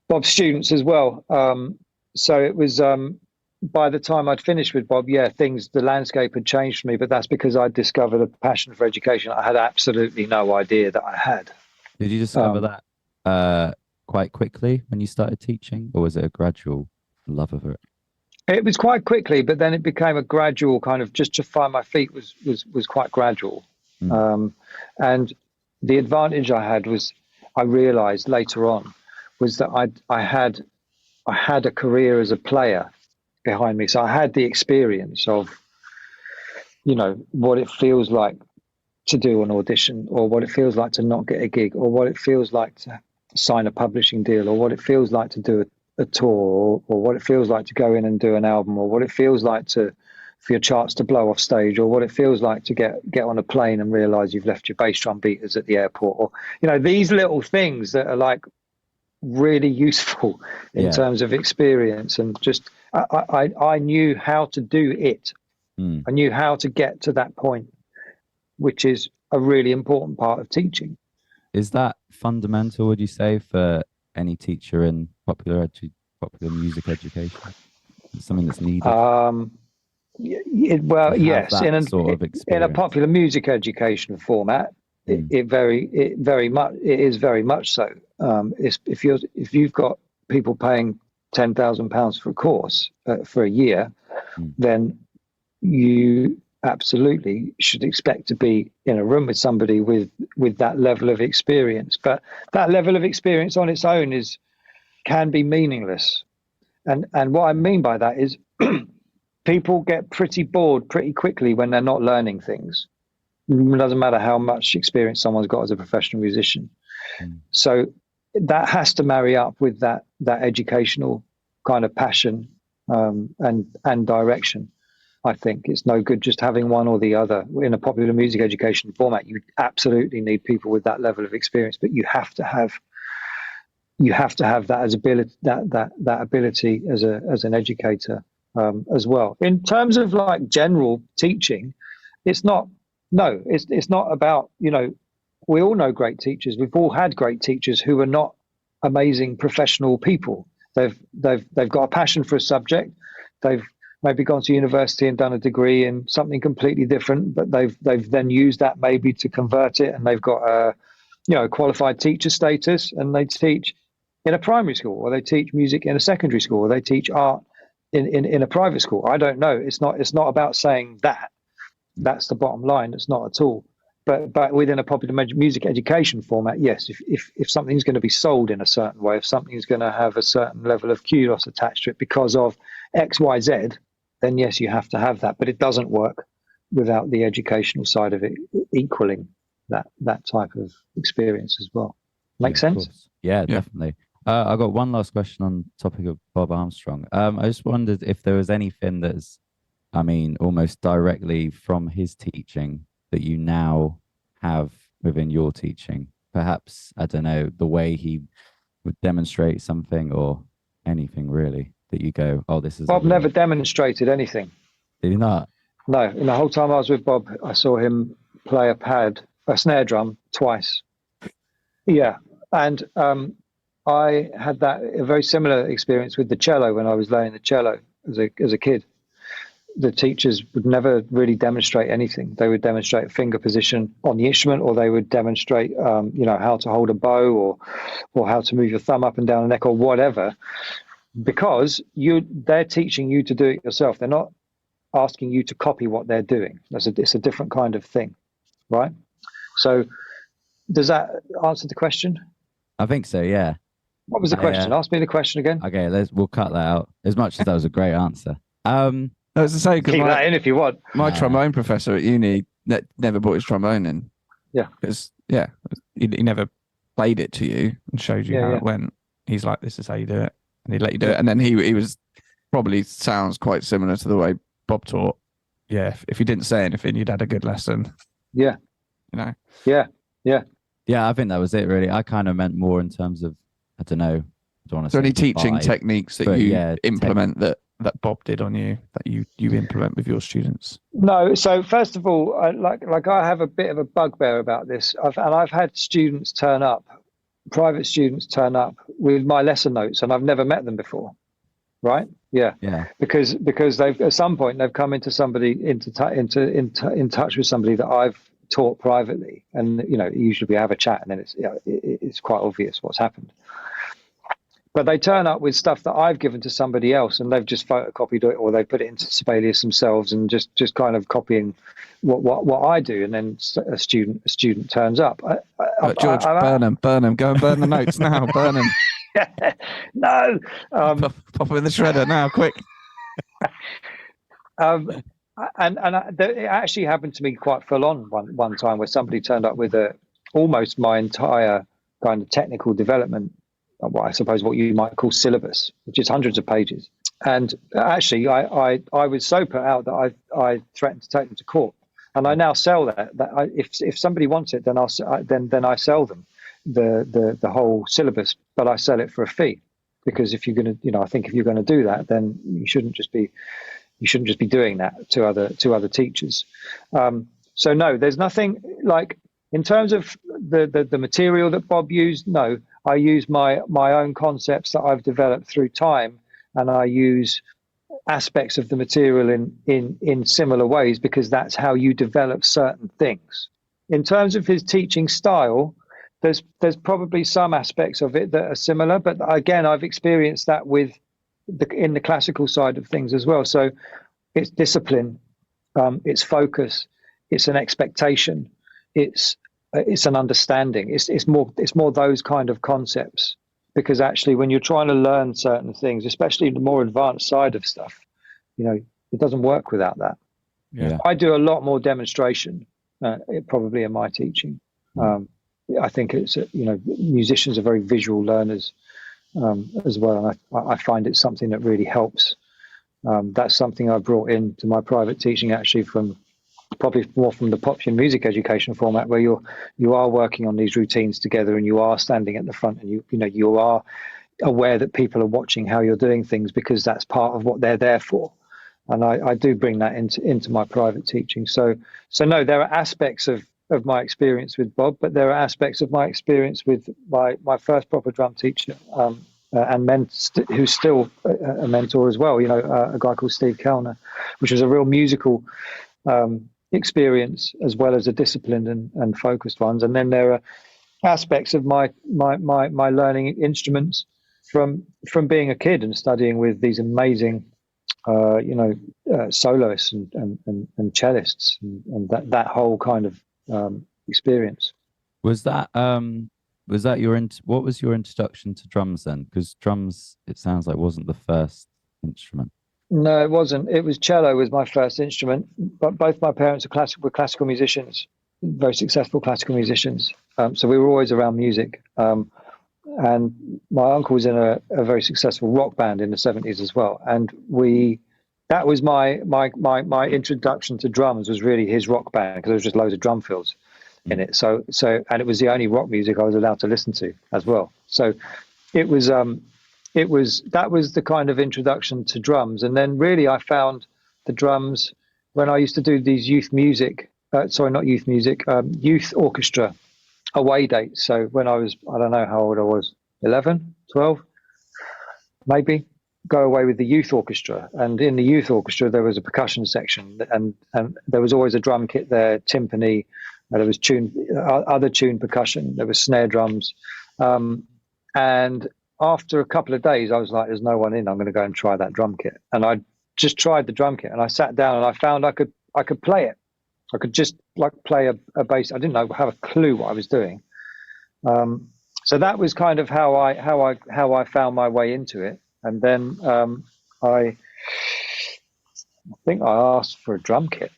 Bob's students as well. So it was, by the time I'd finished with Bob, the landscape had changed for me, but that's because I'd discovered a passion for education I had absolutely no idea that I had. Did you discover that quite quickly when you started teaching, or was it a gradual love of it? It was quite quickly, but then it became a gradual kind of, just to find my feet was quite gradual. And the advantage I had was, I realized later on, was that I had a career as a player behind me. So I had the experience of, what it feels like to do an audition, or what it feels like to not get a gig, or what it feels like to sign a publishing deal, or what it feels like to do a tour, or what it feels like to go in and do an album, or what it feels like for your charts to blow off stage, or what it feels like to get on a plane and realize you've left your bass drum beaters at the airport, or these little things that are like really useful in terms of experience. And just I knew how to do it. I knew how to get to that point, which is a really important part of teaching. Is that fundamental, would you say, for any teacher in popular music education? It's something that's needed. Yes, in a popular music education format, it is very much so. If you've got people paying £10,000 for a course for a year, then you absolutely should expect to be in a room with somebody with that level of experience. But that level of experience on its own can be meaningless. And what I mean by that is people get pretty bored pretty quickly when they're not learning things. It doesn't matter how much experience someone's got as a professional musician. So that has to marry up with that educational kind of passion and direction. I think it's no good just having one or the other. In a popular music education format, you absolutely need people with that level of experience, but you have to have that as ability, that ability as an educator as well. In terms of like general teaching, it's not about, we all know great teachers. We've all had great teachers who are not amazing professional people. They've got a passion for a subject. They've maybe gone to university and done a degree in something completely different, but they've then used that maybe to convert it, and they've got a qualified teacher status, and they teach. in a primary school, or they teach music in a secondary school, or they teach art in a private school. I don't know. It's not about saying that. That's the bottom line. It's not at all. But within a popular music education format, yes, if something's going to be sold in a certain way, if something's going to have a certain level of kudos attached to it because of X, Y, Z, then yes, you have to have that. But it doesn't work without the educational side of it equaling that type of experience as well. Make sense? Yeah, definitely. I got one last question on the topic of Bob Armstrong. I just wondered if there was anything that's, almost directly from his teaching that you now have within your teaching. Perhaps, I don't know, the way he would demonstrate something or anything really that you go, oh, this is... Bob never demonstrated anything. Did he not? No. In the whole time I was with Bob, I saw him play a snare drum twice. Yeah. And I had a very similar experience with the cello when I was learning the cello as a kid. The teachers would never really demonstrate anything. They would demonstrate finger position on the instrument, or they would demonstrate, how to hold a bow, or how to move your thumb up and down the neck, or whatever. Because they're teaching you to do it yourself. They're not asking you to copy what they're doing. It's a different kind of thing, right? So, does that answer the question? I think so. Yeah. What was the question? Ask me the question again. Okay, we'll cut that out. As much as that was a great answer. I was to say, keep that in if you want. My trombone professor at uni never brought his trombone in. Yeah. Because he never played it to you and showed you how it went. He's like, this is how you do it, and he'd let you do it. And then he was probably sounds quite similar to the way Bob taught. Yeah. If you didn't say anything, you'd had a good lesson. Yeah. Yeah. Yeah, I think that was it really. I kind of meant more in terms of, I don't know. Is there any teaching techniques that you implement that Bob did on you that you implement with your students? No. So first of all, I have a bit of a bugbear about this. I've had students turn up, private students turn up with my lesson notes, and I've never met them before. Right? Yeah. Because they've at some point they've come into somebody in touch with somebody that I've taught privately, and usually we have a chat, and then it's quite obvious what's happened. But they turn up with stuff that I've given to somebody else, and they've just photocopied it, or they put it into Sibelius themselves, and just kind of copying what I do. And then a student turns up. George, burn them, go and burn the notes now, burn them. No, pop them in the shredder now, quick. It actually happened to me quite full on one time, where somebody turned up with almost my entire kind of technical development, I suppose what you might call syllabus, which is hundreds of pages. And actually, I was so put out that I threatened to take them to court. And I now sell that. If somebody wants it, then I sell them the whole syllabus, but I sell it for a fee, because if you're going to, I think if you're going to do that, then you shouldn't just be doing that to other teachers. So no, there's nothing like in terms of the material that Bob used. No, I use my own concepts that I've developed through time, and I use aspects of the material in similar ways, because that's how you develop certain things. In terms of his teaching style, there's probably some aspects of it that are similar, but again, I've experienced that in the classical side of things as well. So it's discipline, it's focus, it's an expectation, it's an understanding. It's more those kind of concepts, because actually when you're trying to learn certain things, especially the more advanced side of stuff, it doesn't work without that. Yeah. I do a lot more demonstration probably in my teaching. I think it's musicians are very visual learners as well, and I find it's something that really helps. That's something I brought into my private teaching, actually, probably more from the popular music education format, where you are working on these routines together, and you are standing at the front, and you are aware that people are watching how you're doing things, because that's part of what they're there for. And I do bring that into my private teaching. So no, there are aspects of my experience with Bob, but there are aspects of my experience with my first proper drum teacher, and who's still a mentor as well, a guy called Steve Kellner, which was a real musical experience as well as a disciplined and focused ones. And then there are aspects of my learning instruments from being a kid and studying with these amazing soloists and cellists and that whole kind of experience. Was that what was your introduction to drums then? Because drums, it sounds like, wasn't the first instrument. No, it wasn't. It was cello was my first instrument, but both my parents were classical musicians, very successful classical musicians. So we were always around music. And my uncle was in a very successful rock band in the 70s as well. And that was my introduction to drums, was really his rock band, because there was just loads of drum fills in it. So and it was the only rock music I was allowed to listen to as well. So that was the kind of introduction to drums. And then really I found the drums when I used to do these youth orchestra away dates. So when I was, I don't know how old I was, 11, 12, maybe, go away with the youth orchestra. And in the youth orchestra, there was a percussion section, and there was always a drum kit there, timpani, there was other tuned percussion, there was snare drums. And after a couple of days, I was like, there's no one in, I'm going to go and try that drum kit. And I just tried the drum kit, and I sat down and I found I could play it. I could just play a bass. I didn't have a clue what I was doing. So that was kind of how I found my way into it. And then I think I asked for a drum kit,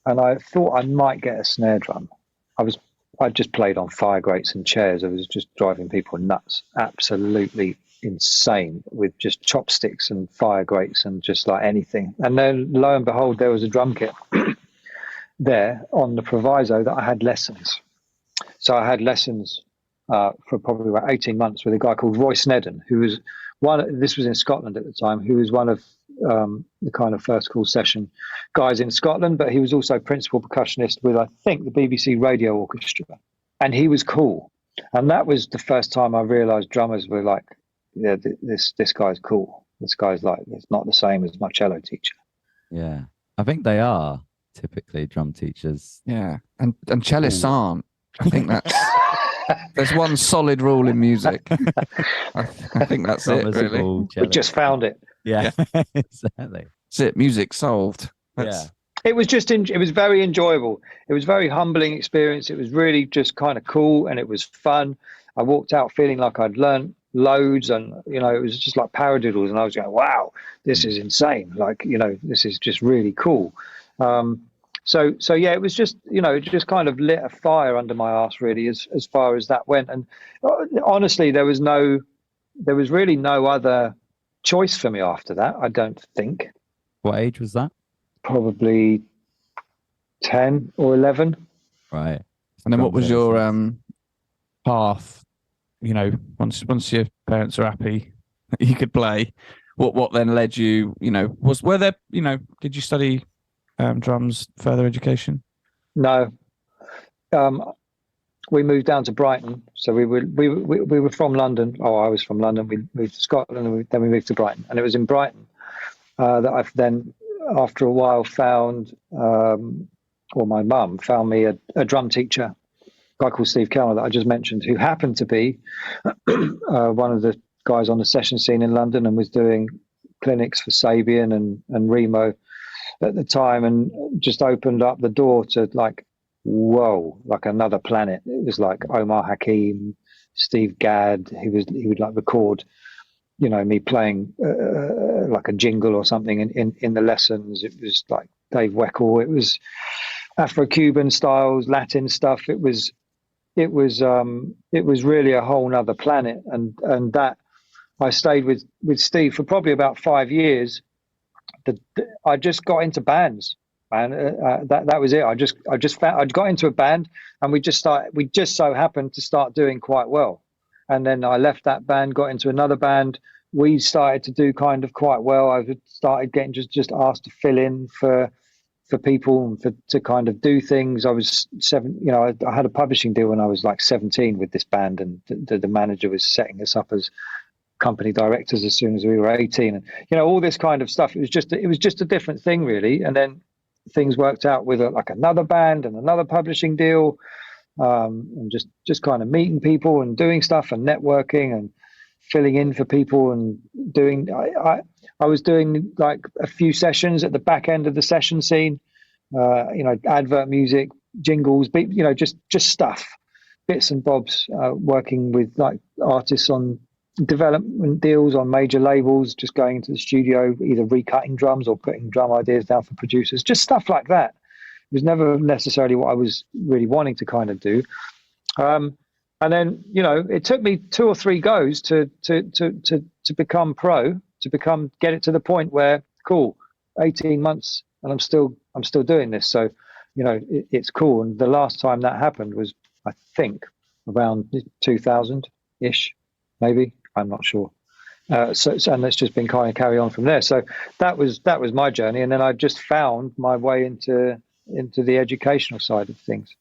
and I thought I might get a snare drum. I just played on fire grates and chairs. I was just driving people nuts, absolutely insane, with just chopsticks and fire grates and just like anything. And then lo and behold, there was a drum kit there on the proviso that I had lessons. So I had lessons for probably about 18 months with a guy called Roy Snedden, who was this was in Scotland at the time, who was one of the kind of first call session guys in Scotland, but he was also principal percussionist with, I think, the BBC Radio Orchestra. And he was cool. And that was the first time I realized drummers were like, yeah, this guy's cool. This guy's like, it's not the same as my cello teacher. Yeah. I think they are typically drum teachers. Yeah. And cellists aren't. I think that's there's one solid rule in music. I think that's it, really. We just found it. Yeah. Exactly. That's it. Music solved. Yeah. It was it was very enjoyable. It was a very humbling experience. It was really just kind of cool, and it was fun. I walked out feeling like I'd learned loads, and it was just like paradiddles, and I was going, wow, this is insane. Like, this is just really cool. So yeah, it was just, it just kind of lit a fire under my arse, really, as far as that went. And honestly, there was really no other choice for me after that, I don't think. What age was that? Probably 10 or 11. Right. And then what was your path? Once your parents are happy you could play, what then led you, did you study drums, further education? No. We moved down to Brighton. So we were from London. Oh, I was from London. We moved to Scotland, and then we moved to Brighton. And it was in Brighton that I've then, after a while, found, my mum found me a drum teacher, a guy called Steve Kellner that I just mentioned, who happened to be one of the guys on the session scene in London and was doing clinics for Sabian and Remo at the time, and just opened up the door to like another planet. It was like Omar Hakim, Steve Gadd. He would like record, me playing like a jingle or something in the lessons. It was like Dave Weckl. It was Afro-Cuban styles, Latin stuff. It was really a whole nother planet, and that I stayed with Steve for probably about 5 years. I just got into bands, and that was it. I got into a band, and we just so happened to start doing quite well. And then I left that band, got into another band. We started to do kind of quite well. I started getting just asked to fill in for people and to kind of do things. I was I had a publishing deal when I was like 17 with this band, and the manager was setting us up as company directors as soon as we were 18, and all this kind of stuff. It was just a different thing, really. And then things worked out with like another band and another publishing deal, and just kind of meeting people and doing stuff and networking and filling in for people and doing. I was doing like a few sessions at the back end of the session scene, advert music, jingles, just stuff, bits and bobs, working with like artists on development deals on major labels, just going into the studio, either recutting drums or putting drum ideas down for producers, just stuff like that. It was never necessarily what I was really wanting to kind of do. And then, it took me 2 or 3 goes to become pro, to get it to the point where, cool, 18 months and I'm still doing this. So, it's cool. And the last time that happened was, I think, around 2000-ish, maybe. I'm not sure. And it's just been kind of carry on from there. So that was my journey. And then I just found my way into the educational side of things.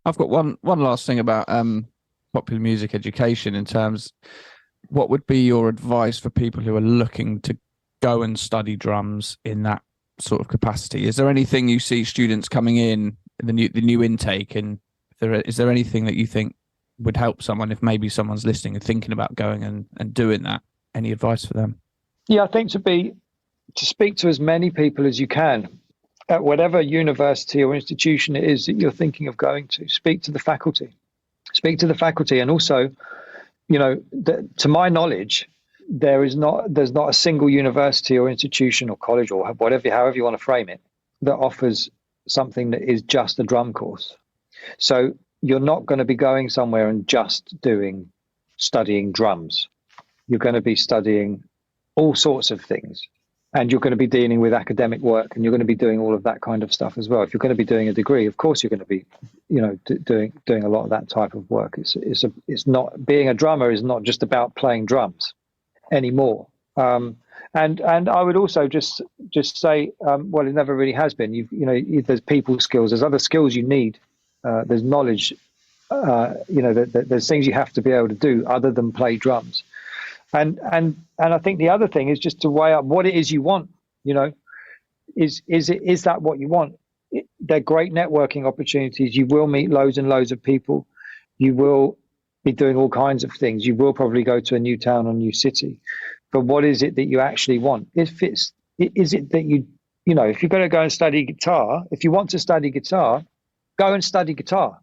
I've got one last thing about popular music education in terms, what would be your advice for people who are looking to go and study drums in that sort of capacity? Is there anything you see students coming in the new intake, and is there anything that you think would help someone if maybe someone's listening and thinking about going and doing that? Any advice for them? Yeah, I think to speak to as many people as you can at whatever university or institution it is that you're thinking of going to. Speak to the faculty, and also, to my knowledge, there's not a single university or institution or college or however you want to frame it, that offers something that is just a drum course. So you're not going to be going somewhere and just studying drums. You're going to be studying all sorts of things, and you're going to be dealing with academic work, and you're going to be doing all of that kind of stuff as well. If you're going to be doing a degree, of course you're going to be, doing a lot of that type of work. It's not, being a drummer is not just about playing drums anymore. And I would also just say, well, it never really has been. There's people skills, there's other skills you need. There's knowledge, there's things you have to be able to do other than play drums. And I think the other thing is just to weigh up what it is you want. Is that what you want? They're great networking opportunities. You will meet loads and loads of people. You will be doing all kinds of things. You will probably go to a new town or new city. But what is it that you actually want? Is it that if you're going to go and study guitar, if you want to study guitar, go and study guitar.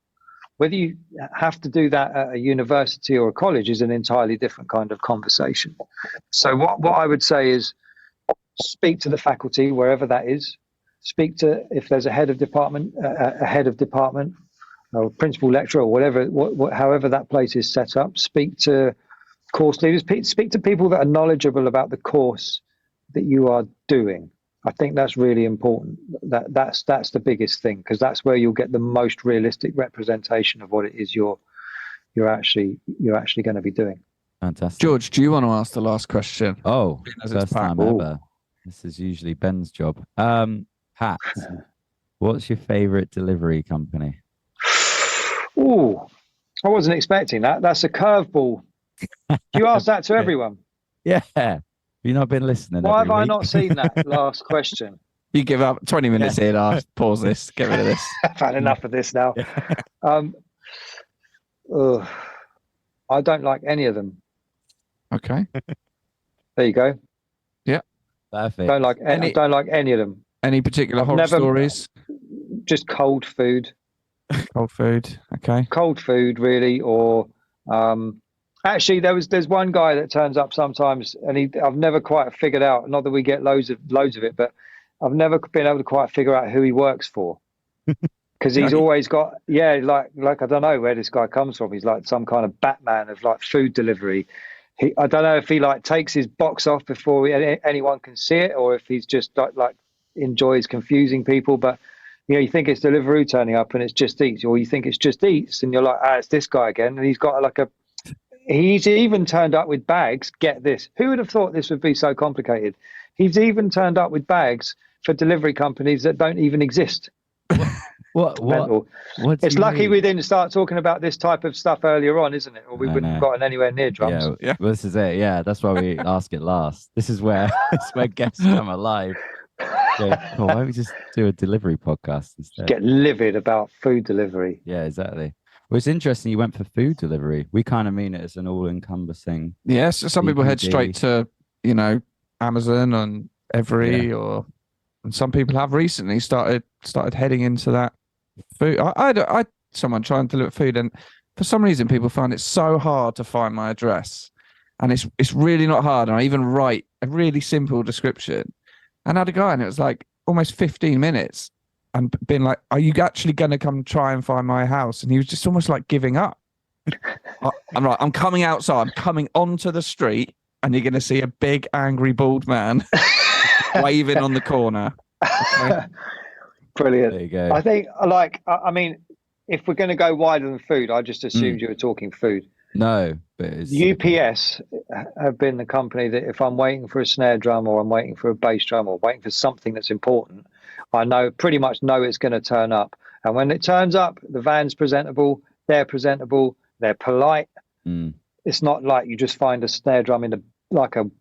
Whether you have to do that at a university or a college is an entirely different kind of conversation. So what I would say is speak to the faculty, wherever that is. Speak to, if there's a head of department, or principal lecturer, or whatever, however that place is set up. Speak to course leaders. Speak to people that are knowledgeable about the course that you are doing. I think that's really important. That's the biggest thing, because that's where you'll get the most realistic representation of what it is you're actually going to be doing. Fantastic. George, do you want to ask the last question? Oh, first time ever. This is usually Ben's job. Pat, what's your favorite delivery company? Oh, I wasn't expecting that. That's a curveball. Do you ask that to everyone? Yeah. Have you not been listening? Why have I not seen that last question? You give up 20 minutes in. I'll pause this. Get rid of this. I've had enough of this now. I don't like any of them. Okay. There you go. Yeah. Perfect. Don't like any of them. Any particular horror stories? Just cold food. Cold food. Okay. Cold food, really, or actually, there's one guy that turns up sometimes, and I've never quite figured out. Not that we get loads of it, but I've never been able to quite figure out who he works for, because he's always got like I don't know where this guy comes from. He's like some kind of Batman of like food delivery. I don't know if he like takes his box off before anyone can see it, or if he's just like enjoys confusing people. But you think it's Deliveroo turning up and it's Just Eats, or you think it's Just Eats and you're like, it's this guy again, and he's got like he's even turned up with bags. Get this. Who would have thought this would be so complicated? He's even turned up with bags for delivery companies that don't even exist. What It's lucky we didn't start talking about this type of stuff earlier on, isn't it? Or we wouldn't have gotten anywhere near drums. Yeah. Well, this is it. Yeah, that's why we ask it last. This is where guests come alive. Why don't we just do a delivery podcast instead? Get livid about food delivery. Yeah, exactly. Well, it's interesting you went for food delivery. We kind of mean it as an all-encompassing. Yes, some people head DPD. straight to, Amazon and Every, and some people have recently started heading into that food. I someone trying to look at food, and for some reason people find it so hard to find my address, and it's really not hard. And I even write a really simple description, and I had a guy, and it was like almost 15 minutes, and been like, "Are you actually going to come try and find my house?" And he was just almost like giving up. I'm coming outside. I'm coming onto the street, and you're going to see a big angry bald man waving on the corner. Okay. Brilliant. There you go. I think, I mean, if we're going to go wider than food, I just assumed you were talking food. No, but it's UPS have been the company that if I'm waiting for a snare drum or I'm waiting for a bass drum or waiting for something that's important, I pretty much know it's going to turn up. And when it turns up, the van's presentable, they're polite. It's not like you just find a snare drum in a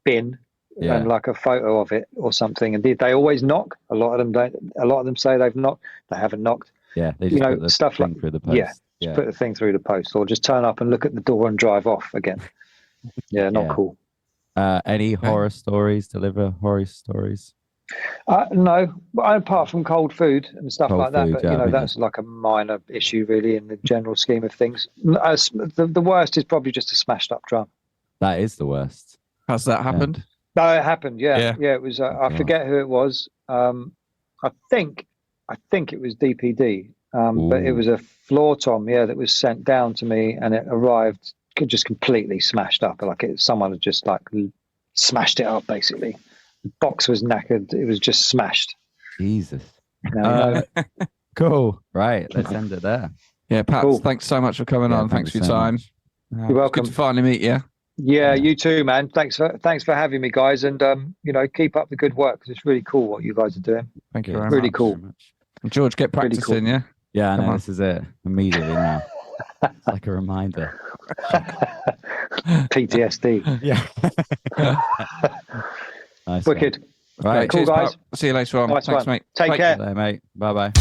bin and like a photo of it or something. And they always knock. A lot of them don't. A lot of them say they've knocked. They haven't knocked. Yeah, they just put the stuff thing like through the post. Just put the thing through the post, or just turn up and look at the door and drive off again. Yeah, not cool. Any horror stories? Deliver horror stories? No, apart from cold food and stuff Cold like that. food, But that's like a minor issue, really, in the general scheme of things. The worst is probably just a smashed up drum. That is the worst. Has that happened? No, it happened. Yeah. It was. I God. forget who it was. I think it was DPD. But it was a floor tom, that was sent down to me, and it arrived just completely smashed up. Like someone had just like smashed it up, basically. The box was knackered. It was just smashed. Jesus. Cool. Right, let's end it there. Yeah, Pat, Cool. Thanks so much for coming on. Thanks for your so time. much. You're welcome. Good to finally meet you. Yeah, you too, man. Thanks for having me, guys, and keep up the good work, because it's really cool what you guys are doing. Thank you Yeah, very really much. cool. Very much. And George, get Really practicing, cool. yeah? Yeah, I Come know, on. this is it. Immediately now. It's like a reminder. PTSD. Yeah. Nice one. Wicked. Right. Cool, Cheers, guys. Pat. See you later on. Nice Thanks, one. mate. Take Bye. care. Bye, mate. Bye-bye.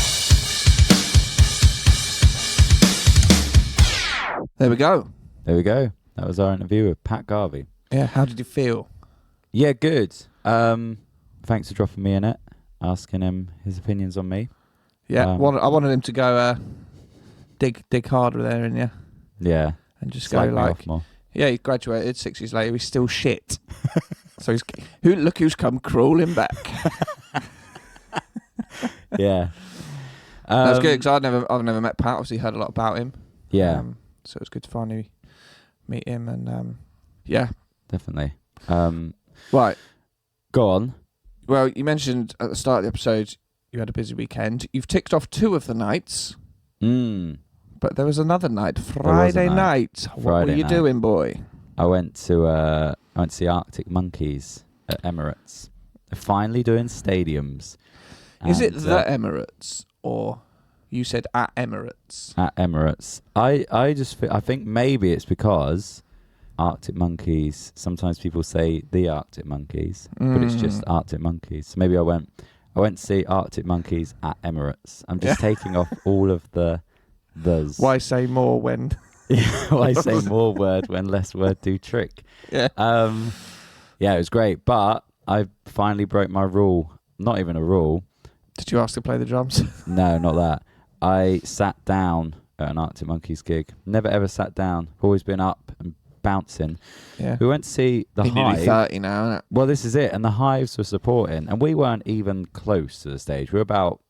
There we go. There we go. That was our interview with Pat Garvey. Yeah, how did you feel? Yeah, good. Thanks for dropping me in it, asking him his opinions on me. Yeah, I wanted him to go dig harder there in you. Yeah. And just Slag go me like, off more. yeah, he graduated 6 years later, he's still shit. So look who's come crawling back. Yeah. That's good, because I've never met Pat. Obviously, heard a lot about him. Yeah, So it was good to finally meet him, and yeah. definitely. Right. Go on. Well, you mentioned at the start of the episode you had a busy weekend. You've ticked off 2 of the nights, but there was another night, Friday night. What Friday were you night. doing, boy? I went to see Arctic Monkeys at Emirates. They're finally doing stadiums. Is it And, the Emirates, or you said at Emirates? at Emirates? I think maybe it's because Arctic Monkeys. Sometimes people say the Arctic Monkeys, but it's just Arctic Monkeys. So maybe I went to see Arctic Monkeys at Emirates. I'm just taking off all of the the's. Why say more when? Why say more word when less word do trick? Yeah. Yeah, it was great, but I finally broke my rule. Not even a rule. Did you ask to play the drums? No, not that. I sat down at an Arctic Monkeys gig. Never ever sat down. Always been up and bouncing. Yeah. We went to see the He's nearly Hive. 30 now, isn't it? Well, this is it. And the Hives were supporting. And we weren't even close to the stage. We were about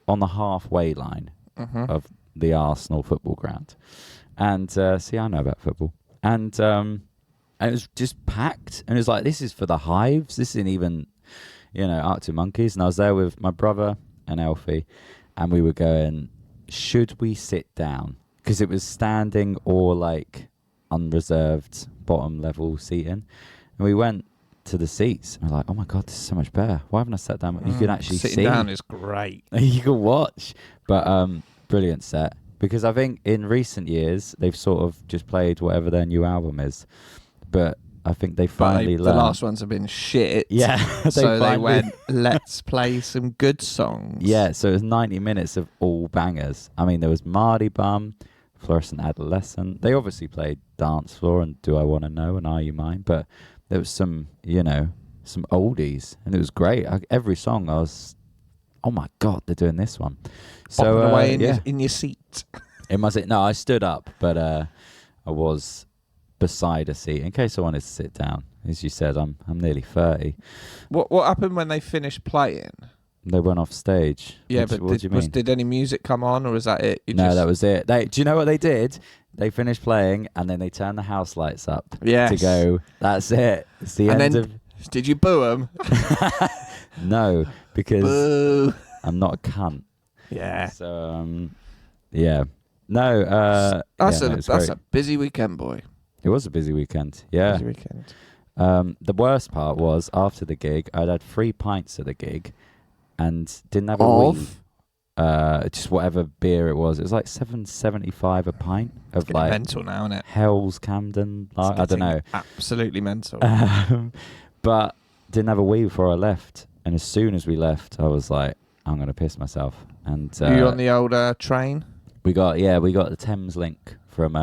on the halfway line of the Arsenal football ground. And see, I know about football. And it was just packed. And it was like, this is for the Hives. This isn't even, Arctic Monkeys. And I was there with my brother and Elfie. And we were going, should we sit down? Because it was standing or like unreserved bottom level seating. And we went to the seats. And we're like, oh my God, this is so much better. Why haven't I sat down? You can actually Sitting see. down is great. You can watch. But brilliant set. Because I think in recent years, they've sort of just played whatever their new album is. But I think they But finally the learned. last ones have been shit. Yeah, So they finally- went, let's play some good songs. Yeah, so it was 90 minutes of all bangers. I mean, there was Mardy Bum, Fluorescent Adolescent. They obviously played Dance Floor and Do I Want to Know and Are You Mine? But there was some, some oldies, and it was great. Every song I was, oh my God, they're doing this one. So Bopping away yeah. in your seat. It must. No, I stood up, but I was beside a seat in case I wanted to sit down. As you said, I'm nearly 30. What happened when they finished playing? They went off stage. Yeah, what do you mean? did any music come on, or was that it? That was it. Do you know what they did? They finished playing, and then they turned the house lights up Yes. to go, that's it. It's the And end then- of... Did you boo them? No, because Boo. I'm not a cunt. Yeah. So, yeah. No, That's it's a great. busy weekend, boy. It was a busy weekend, yeah. Busy weekend. The worst part was, after the gig, I'd had 3 pints at the gig and didn't have a Of? weed. Just whatever beer it was. It was like $7.75 a pint of Getting like mental now, isn't it? Hell's Camden. I don't know. Absolutely mental. But didn't have a wee before I left. And as soon as we left, I was like, I'm going to piss myself. And Were you on the old train? we got the Thames link from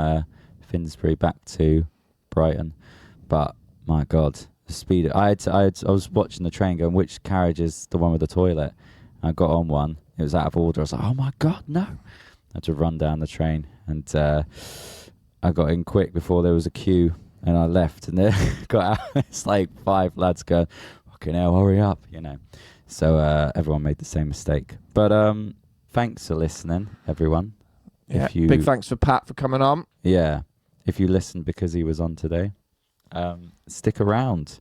Finsbury back to Brighton. But my God, the speed. I was watching the train going, which carriage is the one with the toilet? I got on one. It was out of order. I was like, oh my God, no. I had to run down the train. And I got in quick before there was a queue. And I left, and then got out. It's like 5 lads going, fucking hell, hurry up, So everyone made the same mistake. But thanks for listening, everyone. Yeah. If you, Big thanks for Pat for coming on. Yeah. If you listened because he was on today, stick around.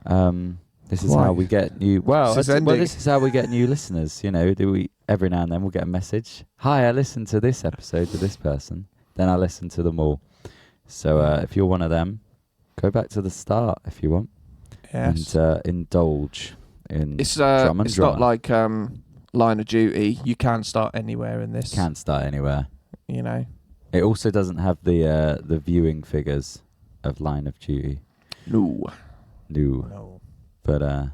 This is Why? how we get new. Well, This is ending. this is how we get new listeners. Every now and then we'll get a message. Hi, I listened to this episode with this person. Then I listen to them all. So if you're one of them, go back to the start if you want, Yes. and indulge in It's drum and it's drummer. not like Line of Duty. You can start anywhere in this. Can't start anywhere. It also doesn't have the viewing figures of Line of Duty. No. No. But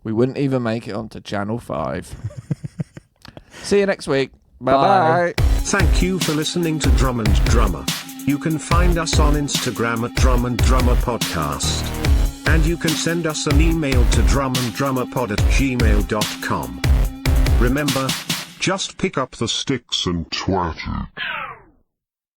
We wouldn't even make it onto Channel 5. See you next week. Bye-bye. Thank you for listening to Drum and Drummer. You can find us on Instagram at Drum and Drummer Podcast. And you can send us an email to drumanddrummerpod@gmail.com. Remember, just pick up the sticks and twat it.